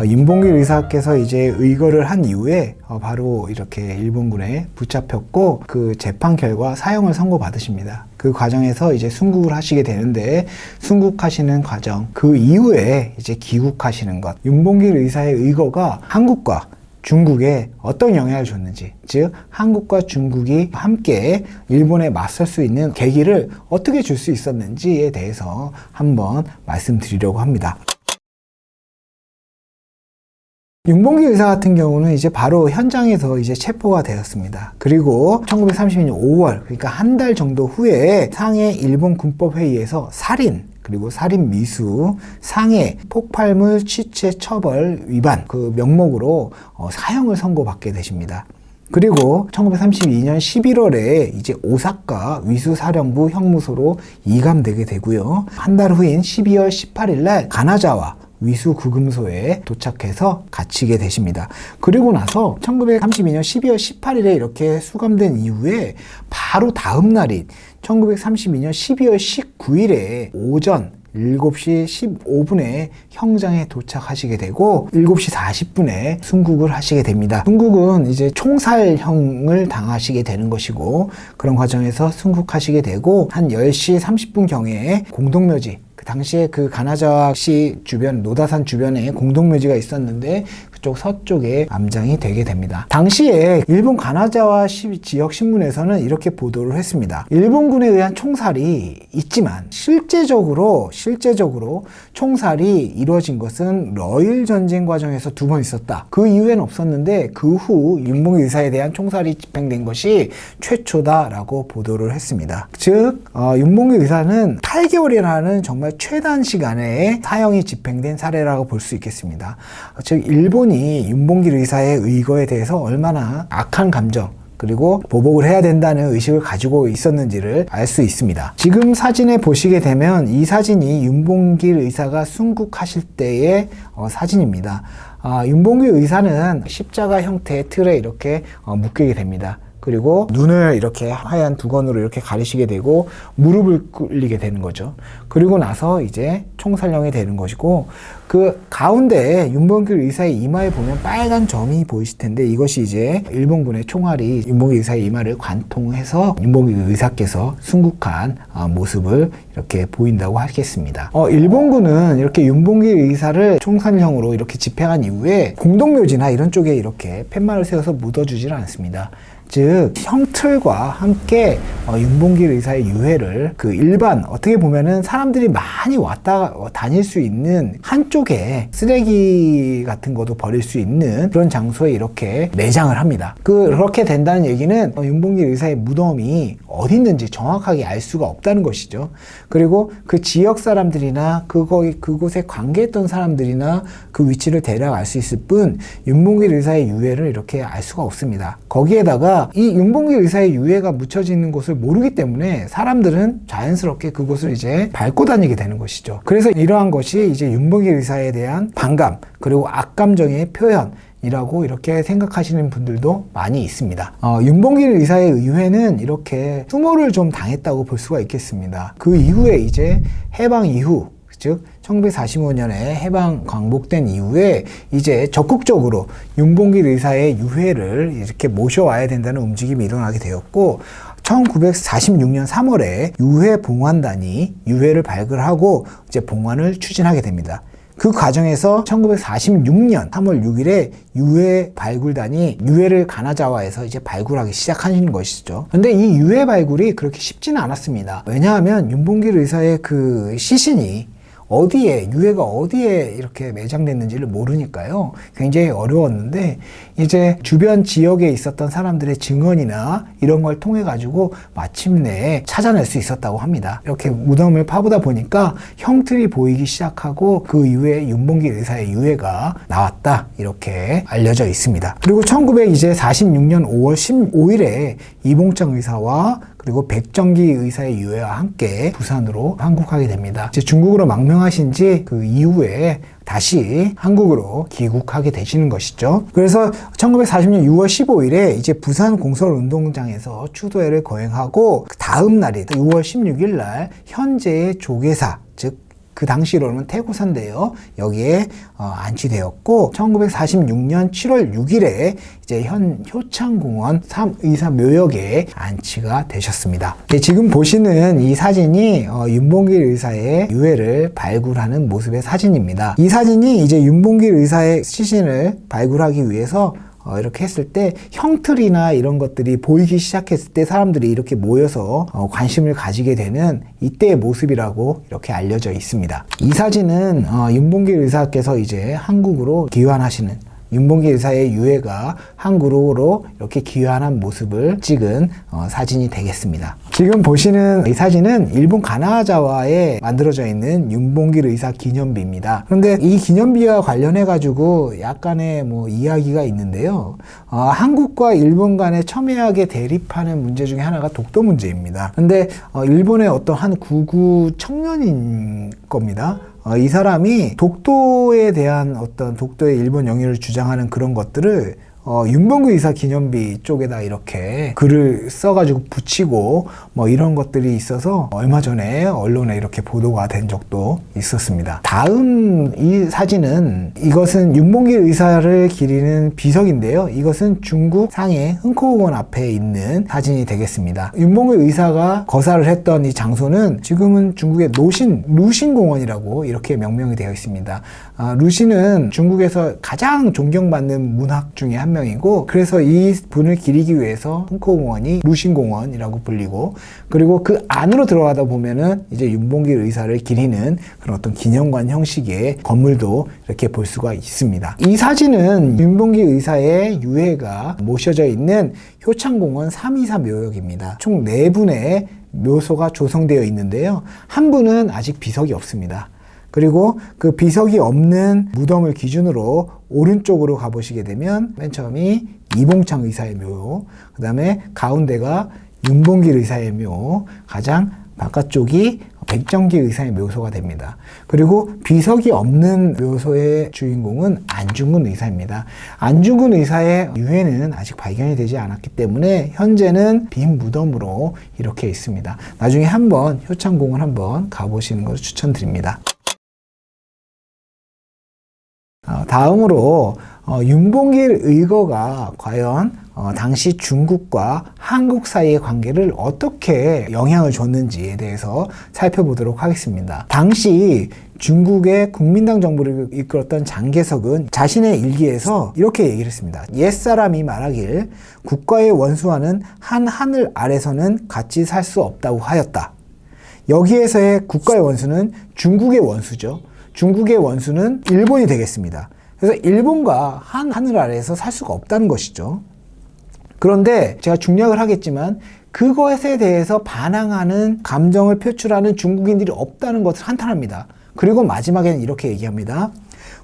윤봉길 의사께서 이제 의거를 한 이후에 바로 이렇게 일본군에 붙잡혔고, 그 재판 결과 사형을 선고받으십니다. 그 과정에서 이제 순국을 하시게 되는데, 순국하시는 과정, 그 이후에 이제 귀국하시는 것, 윤봉길 의사의 의거가 한국과 중국에 어떤 영향을 줬는지, 즉 한국과 중국이 함께 일본에 맞설 수 있는 계기를 어떻게 줄 수 있었는지에 대해서 한번 말씀드리려고 합니다. 윤봉길 의사 같은 경우는 이제 바로 현장에서 이제 체포가 되었습니다. 그리고 1932년 5월, 그러니까 한 달 정도 후에 상해 일본 군법회의에서 살인, 그리고 살인 미수, 상해, 폭발물 취체 처벌 위반 그 명목으로 사형을 선고받게 되십니다. 그리고 1932년 11월에 이제 오사카 위수사령부 형무소로 이감되게 되고요. 한 달 후인 12월 18일 날 가나자와 위수구금소에 도착해서 갇히게 되십니다. 그리고 나서 1932년 12월 18일에 이렇게 수감된 이후에 바로 다음 날인 1932년 12월 19일에 오전 7시 15분에 형장에 도착하시게 되고 7시 40분에 순국을 하시게 됩니다. 순국은 이제 총살형을 당하시게 되는 것이고, 그런 과정에서 순국하시게 되고 한 10시 30분 경에 공동묘지, 그 당시에 그 가나자와시 주변, 노다산 주변에 공동묘지가 있었는데 그쪽 서쪽에 암장이 되게 됩니다. 당시에 일본 가나자와시 지역 신문에서는 이렇게 보도를 했습니다. 일본군에 의한 총살이 있지만 실제적으로 총살이 이루어진 것은 러일 전쟁 과정에서 2번 있었다. 그 이후에는 없었는데 그 후 윤봉길 의사에 대한 총살이 집행된 것이 최초다라고 보도를 했습니다. 즉 윤봉길 의사는 8개월이라는 정말 최단 시간에 사형이 집행된 사례라고 볼 수 있겠습니다. 즉 일본이 윤봉길 의사의 의거에 대해서 얼마나 악한 감정, 그리고 보복을 해야 된다는 의식을 가지고 있었는지를 알 수 있습니다. 지금 사진에 보시게 되면 이 사진이 윤봉길 의사가 순국하실 때의 사진입니다. 윤봉길 의사는 십자가 형태의 틀에 이렇게 묶이게 됩니다. 그리고 눈을 이렇게 하얀 두건으로 이렇게 가리시게 되고 무릎을 꿇리게 되는 거죠. 그리고 나서 이제 총살형이 되는 것이고, 그 가운데 윤봉길 의사의 이마에 보면 빨간 점이 보이실 텐데 이것이 이제 일본군의 총알이 윤봉길 의사의 이마를 관통해서 윤봉길 의사께서 순국한 모습을 이렇게 보인다고 하겠습니다. 일본군은 이렇게 윤봉길 의사를 총살형으로 이렇게 집행한 이후에 공동묘지나 이런 쪽에 이렇게 팻말을 세워서 묻어주지는 않습니다. 즉 형틀과 함께 윤봉길 의사의 유해를 그 일반, 어떻게 보면은 사람들이 많이 왔다 다닐 수 있는 한쪽에 쓰레기 같은 것도 버릴 수 있는 그런 장소에 이렇게 내장을 합니다. 그렇게 된다는 얘기는 윤봉길 의사의 무덤이 어디 있는지 정확하게 알 수가 없다는 것이죠. 그리고 그 지역 사람들이나 그곳에 관계했던 사람들이나 그 위치를 대략 알 수 있을 뿐 윤봉길 의사의 유해를 이렇게 알 수가 없습니다. 거기에다가 그러니까 이 윤봉길 의사의 유해가 묻혀져 있는 곳을 모르기 때문에 사람들은 자연스럽게 그곳을 이제 밟고 다니게 되는 것이죠. 그래서 이러한 것이 이제 윤봉길 의사에 대한 반감 그리고 악감정의 표현이라고 이렇게 생각하시는 분들도 많이 있습니다. 윤봉길 의사의 유해는 이렇게 수모를 좀 당했다고 볼 수가 있겠습니다. 그 이후에 이제 해방 이후, 즉 1945년에 해방 광복된 이후에 이제 적극적으로 윤봉길 의사의 유해를 이렇게 모셔와야 된다는 움직임이 일어나게 되었고, 1946년 3월에 유해봉환단이 유해를 발굴하고 이제 봉환을 추진하게 됩니다. 그 과정에서 1946년 3월 6일에 유해 발굴단이 유해를 가나자와에서 이제 발굴하기 시작하는 것이죠. 근데 이 유해 발굴이 그렇게 쉽지는 않았습니다. 왜냐하면 윤봉길 의사의 그 시신이 어디에, 유해가 어디에 이렇게 매장됐는지를 모르니까요. 굉장히 어려웠는데, 이제 주변 지역에 있었던 사람들의 증언이나 이런 걸 통해 가지고 마침내 찾아낼 수 있었다고 합니다. 이렇게 무덤을 파보다 보니까 형틀이 보이기 시작하고 그 이후에 윤봉길 의사의 유해가 나왔다, 이렇게 알려져 있습니다. 그리고 1946년 5월 15일에 이봉창 의사와 그리고 백정기 의사의 유해와 함께 부산으로 항국하게 됩니다. 이제 중국으로 망명하신 지 그 이후에 다시 한국으로 귀국하게 되시는 것이죠. 그래서 1940년 6월 15일에 이제 부산 공설운동장에서 추도회를 거행하고 그 다음 날인 6월 16일 날 현재의 조계사, 즉 그 당시로는 태고사인데요. 여기에 안치되었고, 1946년 7월 6일에 이제 현 효창공원 의사 묘역에 안치가 되셨습니다. 지금 보시는 이 사진이 윤봉길 의사의 유해를 발굴하는 모습의 사진입니다. 이 사진이 이제 윤봉길 의사의 시신을 발굴하기 위해서 이렇게 했을 때 형틀이나 이런 것들이 보이기 시작했을 때 사람들이 이렇게 모여서 관심을 가지게 되는 이때의 모습이라고 이렇게 알려져 있습니다. 이 사진은 윤봉길 의사께서 이제 한국으로 귀환하시는, 윤봉길 의사의 유해가 한국으로 이렇게 귀환한 모습을 찍은 사진이 되겠습니다. 지금 보시는 이 사진은 일본 가나자와에 만들어져 있는 윤봉길 의사 기념비입니다. 그런데 이 기념비와 관련해 가지고 약간의 이야기가 있는데요. 한국과 일본 간에 첨예하게 대립하는 문제 중에 하나가 독도 문제입니다. 그런데 일본의 어떤 한 구구 청년인 겁니다. 이 사람이 독도에 대한 어떤 독도의 일본 영유를 주장하는 그런 것들을 윤봉길 의사 기념비 쪽에다 이렇게 글을 써가지고 붙이고 이런 것들이 있어서 얼마 전에 언론에 이렇게 보도가 된 적도 있었습니다. 다음 이 사진은, 이것은 윤봉길 의사를 기리는 비석인데요. 이것은 중국 상해 흥코공원 앞에 있는 사진이 되겠습니다. 윤봉길 의사가 거사를 했던 이 장소는 지금은 중국의 루신공원이라고 이렇게 명명이 되어 있습니다. 루신은 중국에서 가장 존경받는 문학 중에 한 명이고, 그래서 이 분을 기리기 위해서 흥코공원이 루신공원이라고 불리고, 그리고 그 안으로 들어가다 보면은 이제 윤봉길 의사를 기리는 그런 어떤 기념관 형식의 건물도 이렇게 볼 수가 있습니다. 이 사진은 윤봉길 의사의 유해가 모셔져 있는 효창공원 324 묘역입니다. 총 4분의 묘소가 조성되어 있는데요. 한 분은 아직 비석이 없습니다. 그리고 그 비석이 없는 무덤을 기준으로 오른쪽으로 가보시게 되면 맨 처음이 이봉창 의사의 묘, 그 다음에 가운데가 윤봉길 의사의 묘, 가장 바깥쪽이 백정기 의사의 묘소가 됩니다. 그리고 비석이 없는 묘소의 주인공은 안중근 의사입니다. 안중근 의사의 유해는 아직 발견이 되지 않았기 때문에 현재는 빈 무덤으로 이렇게 있습니다. 나중에 한번 효창공원 한번 가보시는 것을 추천드립니다. 다음으로 윤봉길 의거가 과연 당시 중국과 한국 사이의 관계를 어떻게 영향을 줬는지에 대해서 살펴보도록 하겠습니다. 당시 중국의 국민당 정부를 이끌었던 장개석은 자신의 일기에서 이렇게 얘기를 했습니다. 옛사람이 말하길 국가의 원수와는 한 하늘 아래서는 같이 살 수 없다고 하였다. 여기에서의 국가의 원수는 중국의 원수죠. 중국의 원수는 일본이 되겠습니다. 그래서 일본과 한 하늘 아래에서 살 수가 없다는 것이죠. 그런데 제가 중략을 하겠지만 그것에 대해서 반항하는 감정을 표출하는 중국인들이 없다는 것을 한탄합니다. 그리고 마지막에는 이렇게 얘기합니다.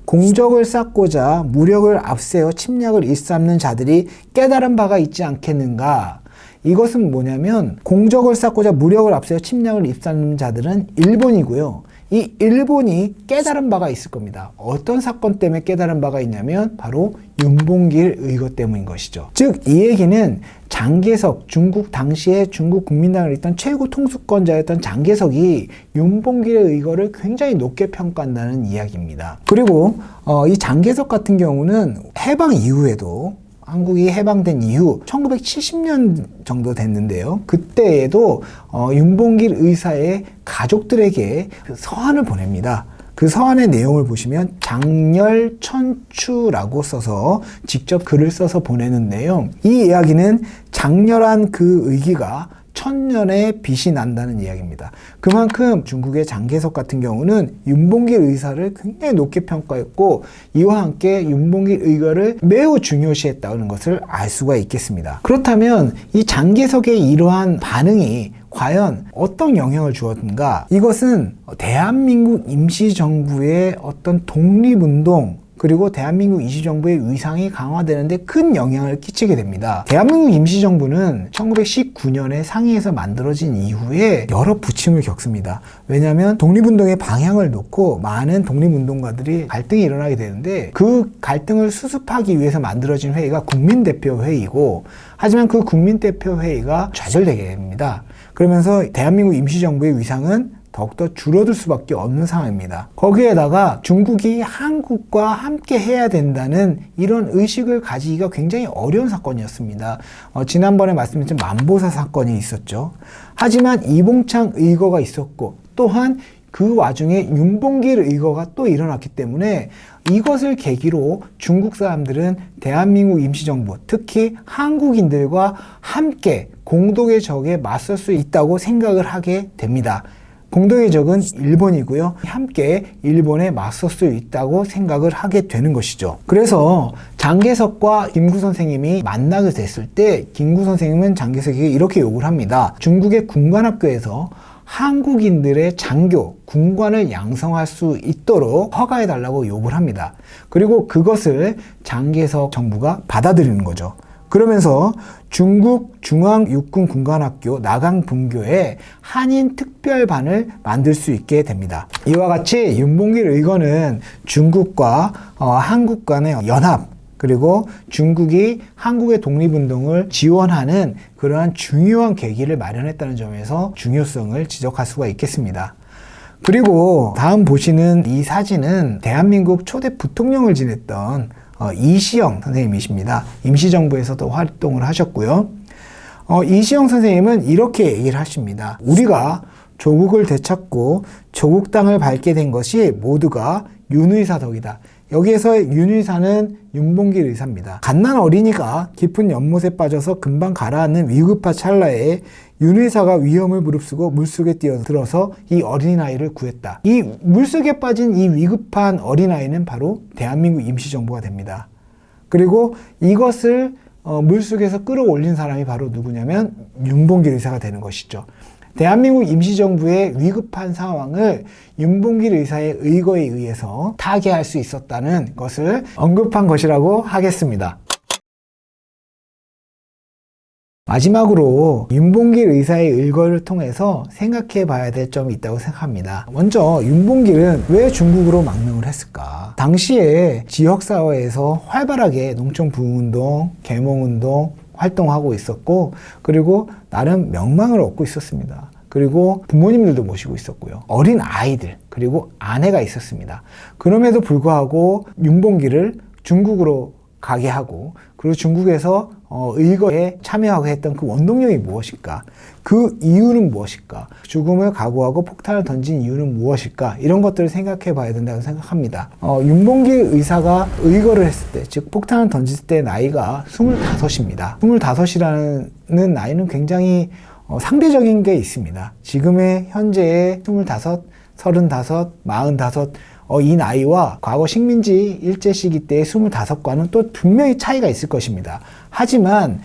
공적을 쌓고자 무력을 앞세워 침략을 일삼는 자들이 깨달은 바가 있지 않겠는가? 이것은 뭐냐면 공적을 쌓고자 무력을 앞세워 침략을 일삼는 자들은 일본이고요. 이 일본이 깨달은 바가 있을 겁니다. 어떤 사건 때문에 깨달은 바가 있냐면 바로 윤봉길 의거 때문인 것이죠. 즉 이 얘기는 장개석, 중국 당시에 중국 국민당을 있던 최고 통수권자였던 장개석이 윤봉길의 의거를 굉장히 높게 평가한다는 이야기입니다. 그리고 이 장개석 같은 경우는 해방 이후에도 한국이 해방된 이후 1970년 정도 됐는데요. 그때에도 윤봉길 의사의 가족들에게 서한을 보냅니다. 그 서한의 내용을 보시면 장렬천추라고 써서 직접 글을 써서 보내는데요. 이 이야기는 장렬한 그 의기가 천년의 빛이 난다는 이야기입니다. 그만큼 중국의 장개석 같은 경우는 윤봉길 의사를 굉장히 높게 평가했고 이와 함께 윤봉길 의거를 매우 중요시했다는 것을 알 수가 있겠습니다. 그렇다면 이 장개석의 이러한 반응이 과연 어떤 영향을 주었는가? 이것은 대한민국 임시정부의 어떤 독립운동 그리고 대한민국 임시정부의 위상이 강화되는데 큰 영향을 끼치게 됩니다. 대한민국 임시정부는 1919년에 상해에서 만들어진 이후에 여러 부침을 겪습니다. 왜냐하면 독립운동의 방향을 놓고 많은 독립운동가들이 갈등이 일어나게 되는데 그 갈등을 수습하기 위해서 만들어진 회의가 국민대표회의고 하지만 그 국민대표회의가 좌절되게 됩니다. 그러면서 대한민국 임시정부의 위상은 더욱더 줄어들 수밖에 없는 상황입니다. 거기에다가 중국이 한국과 함께 해야 된다는 이런 의식을 가지기가 굉장히 어려운 사건이었습니다. 지난번에 말씀드린 만보사 사건이 있었죠. 하지만 이봉창 의거가 있었고 또한 그 와중에 윤봉길 의거가 또 일어났기 때문에 이것을 계기로 중국 사람들은 대한민국 임시정부, 특히 한국인들과 함께 공동의 적에 맞설 수 있다고 생각을 하게 됩니다. 공동의 적은 일본이고요. 함께 일본에 맞설 수 있다고 생각을 하게 되는 것이죠. 그래서 장개석과 김구 선생님이 만나게 됐을 때 김구 선생님은 장개석에게 이렇게 요구를 합니다. 중국의 군관학교에서 한국인들의 장교, 군관을 양성할 수 있도록 허가해달라고 요구를 합니다. 그리고 그것을 장개석 정부가 받아들이는 거죠. 그러면서 중국 중앙육군군관학교 나강분교에 한인 특별반을 만들 수 있게 됩니다. 이와 같이 윤봉길 의거는 중국과 한국 간의 연합 그리고 중국이 한국의 독립운동을 지원하는 그러한 중요한 계기를 마련했다는 점에서 중요성을 지적할 수가 있겠습니다. 그리고 다음 보시는 이 사진은 대한민국 초대 부통령을 지냈던 이시영 선생님이십니다. 임시정부에서도 활동을 하셨고요. 이시영 선생님은 이렇게 얘기를 하십니다. 우리가 조국을 되찾고 조국 땅을 밟게 된 것이 모두가 윤의사 덕이다. 여기에서 윤의사는 윤봉길 의사입니다. 갓난 어린이가 깊은 연못에 빠져서 금방 가라앉는 위급한 찰나에 윤의사가 위험을 무릅쓰고 물속에 뛰어들어서 이 어린아이를 구했다. 이 물속에 빠진 이 위급한 어린아이는 바로 대한민국 임시정부가 됩니다. 그리고 이것을 물속에서 끌어올린 사람이 바로 누구냐면 윤봉길 의사가 되는 것이죠. 대한민국 임시정부의 위급한 상황을 윤봉길 의사의 의거에 의해서 타개할 수 있었다는 것을 언급한 것이라고 하겠습니다. 마지막으로 윤봉길 의사의 의거를 통해서 생각해 봐야 될 점이 있다고 생각합니다. 먼저 윤봉길은 왜 중국으로 망명을 했을까? 당시에 지역사회에서 활발하게 농촌부운동, 계몽운동 활동하고 있었고 그리고 나름 명망을 얻고 있었습니다. 그리고 부모님들도 모시고 있었고요. 어린 아이들 그리고 아내가 있었습니다. 그럼에도 불구하고 윤봉길을 중국으로 가게 하고 그리고 중국에서 의거에 참여하고 했던 그 원동력이 무엇일까? 그 이유는 무엇일까? 죽음을 각오하고 폭탄을 던진 이유는 무엇일까? 이런 것들을 생각해 봐야 된다고 생각합니다. 윤봉길 의사가 의거를 했을 때, 즉 폭탄을 던졌을 때 나이가 25입니다. 25이라는 나이는 굉장히 상대적인 게 있습니다. 지금의 현재의 25, 35, 45 이 나이와 과거 식민지 일제 시기 때의 25과는 또 분명히 차이가 있을 것입니다. 하지만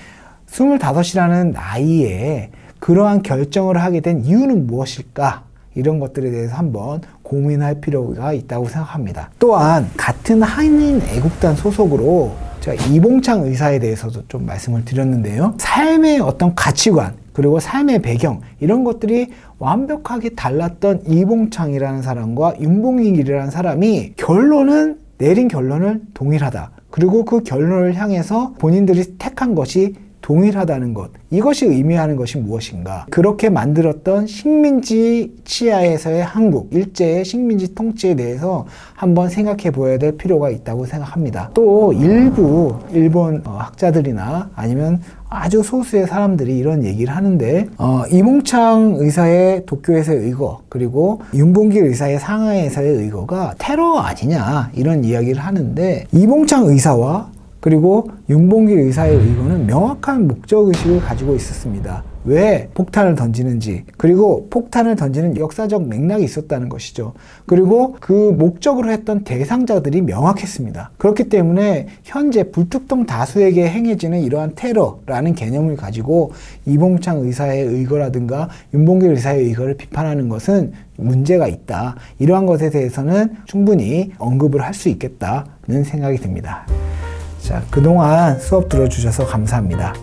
25이라는 나이에 그러한 결정을 하게 된 이유는 무엇일까? 이런 것들에 대해서 한번 고민할 필요가 있다고 생각합니다. 또한 같은 한인 애국단 소속으로 제가 이봉창 의사에 대해서도 좀 말씀을 드렸는데요. 삶의 어떤 가치관 그리고 삶의 배경 이런 것들이 완벽하게 달랐던 이봉창이라는 사람과 윤봉길이라는 사람이 내린 결론은 동일하다. 그리고 그 결론을 향해서 본인들이 택한 것이 동일하다는 것. 이것이 의미하는 것이 무엇인가? 그렇게 만들었던 식민지 치하에서의 한국, 일제의 식민지 통치에 대해서 한번 생각해 보아야 될 필요가 있다고 생각합니다. 또 일부 일본 학자들이나 아니면 아주 소수의 사람들이 이런 얘기를 하는데 이봉창 의사의 도쿄에서의 의거 그리고 윤봉길 의사의 상하이에서의 의거가 테러 아니냐 이런 이야기를 하는데 이봉창 의사와 그리고 윤봉길 의사의 의거는 명확한 목적의식을 가지고 있었습니다. 왜 폭탄을 던지는지 그리고 폭탄을 던지는 역사적 맥락이 있었다는 것이죠. 그리고 그 목적으로 했던 대상자들이 명확했습니다. 그렇기 때문에 현재 불특정 다수에게 행해지는 이러한 테러라는 개념을 가지고 이봉창 의사의 의거라든가 윤봉길 의사의 의거를 비판하는 것은 문제가 있다. 이러한 것에 대해서는 충분히 언급을 할 수 있겠다는 생각이 듭니다. 자, 그동안 수업 들어주셔서 감사합니다.